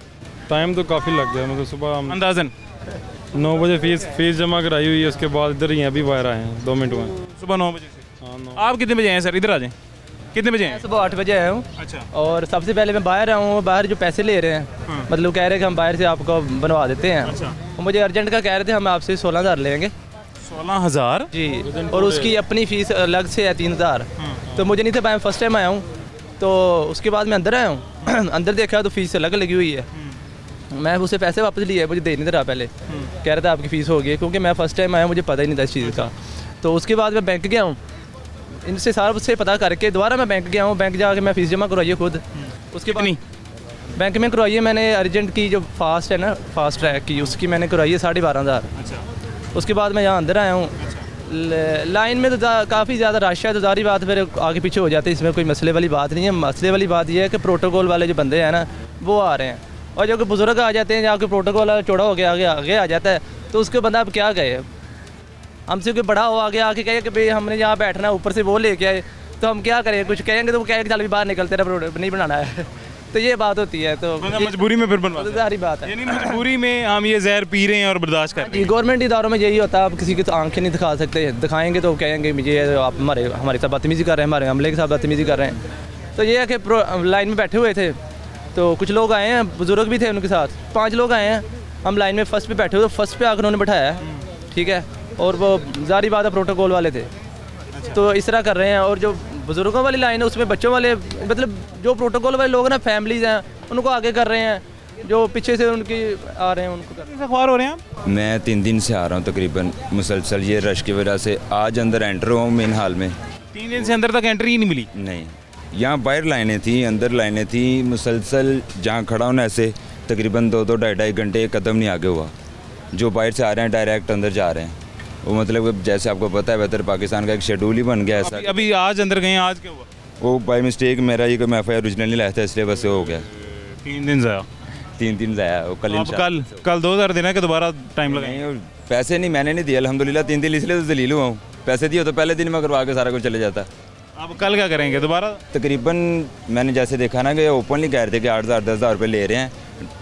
S18: टाइम तो काफ़ी लग गया, मतलब सुबह
S1: अंदाजन
S18: 9 बजे फीस जमा कराई हुई है, उसके बाद इधर ही अभी बाहर आए हैं 2 मिनट में।
S1: सुबह 9 बजे से?
S18: हाँ 9।
S1: आप कितने बजे आए सर, इधर आ जाएँ। कितने बजे आए?
S17: सुबह 8 बजे आया हूँ।
S1: अच्छा।
S17: और सबसे पहले मैं बाहर आया हूँ, बाहर जो पैसे ले रहे हैं मतलब कह रहे हैं कि हम बाहर से आपको बनवा देते हैं।
S1: अच्छा।
S17: मुझे अर्जेंट का कह रहे थे हम आपसे 16000 लेंगे।
S1: 16000?
S17: जी, और उसकी अपनी फ़ीस अलग से है 3000। तो मुझे नहीं था, मैं फर्स्ट टाइम आया हूँ, तो उसके बाद मैं अंदर आया हूँ अंदर देखा तो फ़ीस अलग लगी हुई है। मैं उससे पैसे वापस लिए, मुझे दे नहीं रहा, पहले कह रहा था आपकी फ़ीस होगी, क्योंकि मैं फ़र्स्ट टाइम आया, मुझे पता ही नहीं था इस चीज़ का। तो उसके बाद मैं बैंक गया हूँ, इनसे सारा उससे पता करके दोबारा मैं बैंक गया हूँ। बैंक जाके मैं फ़ीस जमा करवाई है खुद। उसके बाद बैंक में करवाई है मैंने अर्जेंट की, जो फास्ट है ना, फास्ट ट्रैक की, उसकी मैंने करवाई है 12,500। उसके बाद मैं यहाँ अंदर आया हूँ। लाइन में तो काफ़ी ज़्यादा रश है, तो ज़ाहिर बात फिर आगे पीछे हो जाते हैं, इसमें कोई मसले वाली बात नहीं है। मसले वाली बात यह है कि प्रोटोकॉल वाले जो बंदे हैं ना वो आ रहे हैं, और जो कोई बुजुर्ग आ जाते हैं या कोई प्रोटोकॉल वाला चौड़ा हो गया आगे आ जाता है, तो उसके बंदा अब क्या कहे, हमसे कोई बड़ा हो आगे आके कहे कि भाई हमने यहाँ बैठना, ऊपर से वो लेके आए, तो हम क्या करें, कुछ कहेंगे तो वो कहेंगे चल भी बाहर निकलते रहे, नहीं बनाना है। तो ये बात होती है, तो
S1: मजबूरी में फिर बनवा,
S17: सारी बात है,
S1: यानी मजबूरी में हम ये जहर पी रहे हैं और बर्दाश्त कर रहे हैं।
S17: गवर्नमेंट इदारों में यही होता है, आप किसी की तो आंखें नहीं दिखा सकते, दिखाएंगे तो कहेंगे मुझे आप हमारे साथ बदतमीज़ी कर रहे हैं, हमारे हमले के साथ बदतमीज़ी कर रहे हैं। तो ये है कि लाइन में बैठे हुए थे, तो कुछ लोग आए हैं, बुजुर्ग भी थे उनके साथ, 5 लोग आए हैं, हम लाइन में फर्स्ट पे बैठे हुए, तो फर्स्ट पे आकर उन्होंने बैठाया, ठीक है, और वो जारी बात है प्रोटोकॉल वाले थे, तो इस तरह कर रहे हैं। और जो बुजुर्गों वाली लाइन है उसमें बच्चों वाले, मतलब जो प्रोटोकॉल वाले लोग ना, फैमिलीज़ हैं, उनको आगे कर रहे हैं, जो पीछे से उनकी आ रहे हैं उनको कर
S1: अखबार हो रहे हैं आप।
S19: मैं 3 दिन से आ रहा हूँ तकरीबन मुसलसल, ये रश की वजह से आज अंदर एंटर हुआ हूँ मेन हाल में।
S1: 3 दिन से अंदर तक एंट्री ही नहीं मिली?
S19: नहीं, यहाँ बाहर लाइनें थी, अंदर लाइनें थी, मुसलसल जहाँ खड़ा हूँ ना ऐसे तकरीबन 2-2 ढाई घंटे कदम नहीं आगे हुआ। जो बाहर से आ रहे हैं डायरेक्ट अंदर जा रहे हैं, वो मतलब जैसे आपको पता है बेहतर पाकिस्तान का एक शेड्यूल ही बन गया ऐसा।
S1: अभी आज अंदर गए, आज क्या हुआ?
S19: वो बाई मिस्टेक मेरा ये मैं FIR ओरिजिनल नहीं लाया था, इसलिए बस हो गया।
S1: 3 दिन ज़ाया?
S19: 3 दिन ज़ाया।
S1: कल 2,000 देना है कि दोबारा टाइम लगाएंगे?
S19: पैसे नहीं, मैंने नहीं दिया अल्हम्दुलिल्लाह, 3 दिन इसलिए तो जलील हुआ हूँ। पैसे दिए तो पहले दिन में करवा के सारा कुछ चले जाता।
S1: अब कल क्या करेंगे दोबारा?
S19: तकरीबन मैंने जैसे देखा ना कि ओपनली कह रहे थे कि 8,000 10,000 रुपये ले रहे हैं,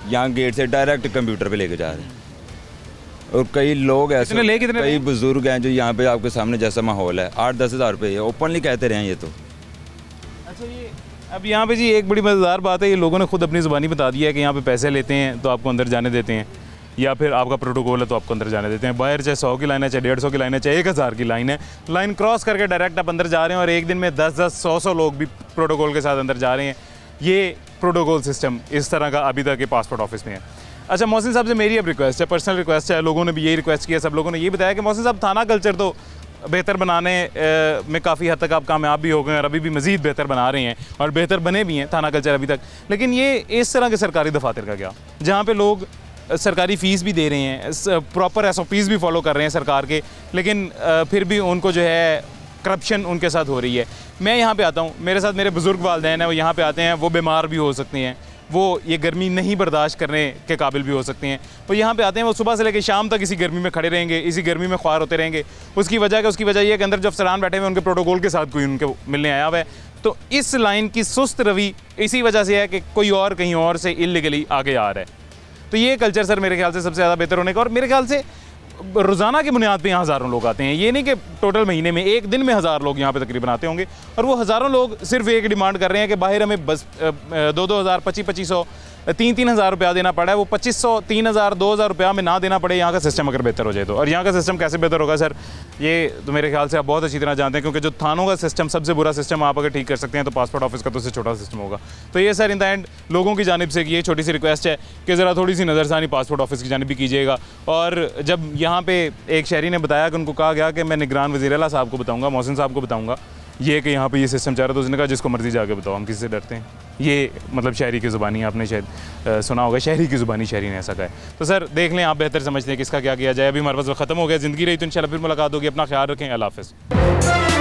S19: यहाँ गेट से डायरेक्ट कंप्यूटर पे लेके जा रहे हैं। और कई लोग ऐसे, कई बुजुर्ग हैं जो यहाँ पे आपके सामने जैसा माहौल है, 8-10 हज़ार रुपये ओपनली कहते रहे हैं ये तो।
S1: अच्छा, ये अब यहाँ पे जी एक बड़ी मज़ेदार बात है, ये लोगों ने खुद अपनी ज़ुबानी बता दिया है कि यहाँ पे पैसे लेते हैं तो आपको अंदर जाने देते हैं, या फिर आपका प्रोटोकॉल है तो आपको अंदर जाने देते हैं। बाहर चाहे 100 की लाइन है, चाहे 150 की लाइन है, चाहे 1000 की लाइन है, लाइन क्रॉस करके डायरेक्ट आप अंदर जा रहे हैं, और एक दिन में 10-10 100 लोग भी प्रोटोकॉल के साथ अंदर जा रहे हैं। ये प्रोटोकॉल सिस्टम इस तरह का अभी तक के पासपोर्ट ऑफिस में है। अच्छा, मोहसिन साहब से मेरी अब रिक्वेस्ट है, पर्सनल रिक्वेस्ट है, लोगों ने भी यही रिक्वेस्ट किया, सब लोगों ने ये बताया कि मोहसिन साहब थाना कल्चर तो बेहतर बनाने में काफ़ी हद तक आप कामयाब भी हो गए और अभी भी मज़ीद बेहतर बना रहे हैं, और बेहतर बने भी हैं थाना कल्चर अभी तक। लेकिन ये इस तरह के सरकारी दफातर का क्या, जहाँ पे लोग सरकारी फ़ीस भी दे रहे हैं, प्रॉपर SOPs भी फॉलो कर रहे हैं सरकार के, लेकिन फिर भी उनको जो है करप्शन उनके साथ हो रही है। मैं यहाँ पे आता हूँ, मेरे साथ मेरे बुज़ुर्ग वालिदैन हैं, वो यहाँ पे आते हैं, वो बीमार भी हो सकते हैं, वो ये गर्मी नहीं बर्दाश्त करने के काबिल भी हो सकते हैं, वो यहाँ पे आते हैं, वो सुबह से लेकर शाम तक इसी गर्मी में खड़े रहेंगे, इसी गर्मी में ख्वार होते रहेंगे। उसकी वजह ये है कि अंदर जो अफसरान बैठे हुए उनके प्रोटोकॉल के साथ कोई उनके मिलने आया हुआ है। तो इस लाइन की सुस्त रवि इसी वजह से है कि कोई और कहीं और से इल्लीगली आगे आ रहा है। तो ये कल्चर सर मेरे ख्याल से सबसे ज़्यादा बेहतर होने का, और मेरे ख्याल से रोज़ाना की बुनियाद पे यहाँ हज़ारों लोग आते हैं। ये नहीं कि टोटल महीने में, एक दिन में 1000 लोग यहाँ पे तकरीबन आते होंगे, और वो हज़ारों लोग सिर्फ एक डिमांड कर रहे हैं कि बाहर हमें बस 2-2 हज़ार 2500 3-3 हज़ार रुपया देना पड़ा है, वो 2500 3,000 2,000 रुपया में ना देना पड़े। यहाँ का सिस्टम अगर बेहतर हो जाए तो, और यहाँ का सिस्टम कैसे बेहतर होगा सर, ये तो मेरे ख्याल से आप बहुत अच्छी तरह जानते हैं, क्योंकि जो थानों का सिस्टम सबसे बुरा सिस्टम आप अगर ठीक कर सकते हैं तो पासपोर्ट ऑफिस का तो उससे छोटा सिस्टम होगा। तो ये सर इन द एंड लोगों की जानिब से ये छोटी सी रिक्वेस्ट है कि ज़रा थोड़ी सी नज़रसानी पासपोर्ट ऑफिस की जानिब भी कीजिएगा। और जब यहाँ पे एक शहरी ने बताया कि उनको कहा गया कि मैं निगरान वज़ीर आला साहब को बताऊँगा, मोहसिन साहब को बताऊँगा ये कि यहाँ पे ये सिस्टम चल रहा है, तो उसने कहा जिसको मर्जी जाके बताओ, हम किसी से डरते हैं। ये मतलब शहरी की ज़ुबानी आपने शायद सुना होगा, शहरी की ज़ुबानी शहरी ने ऐसा कहा है। तो सर देख लें, आप बेहतर समझते हैं किसका क्या किया जाए। अभी हमारे पास ख़त्म हो गया, ज़िंदगी रही तो इंशाल्लाह फिर मुलाकात होगी। अपना ख्याल रखें, अल्लाह हाफ़िज़।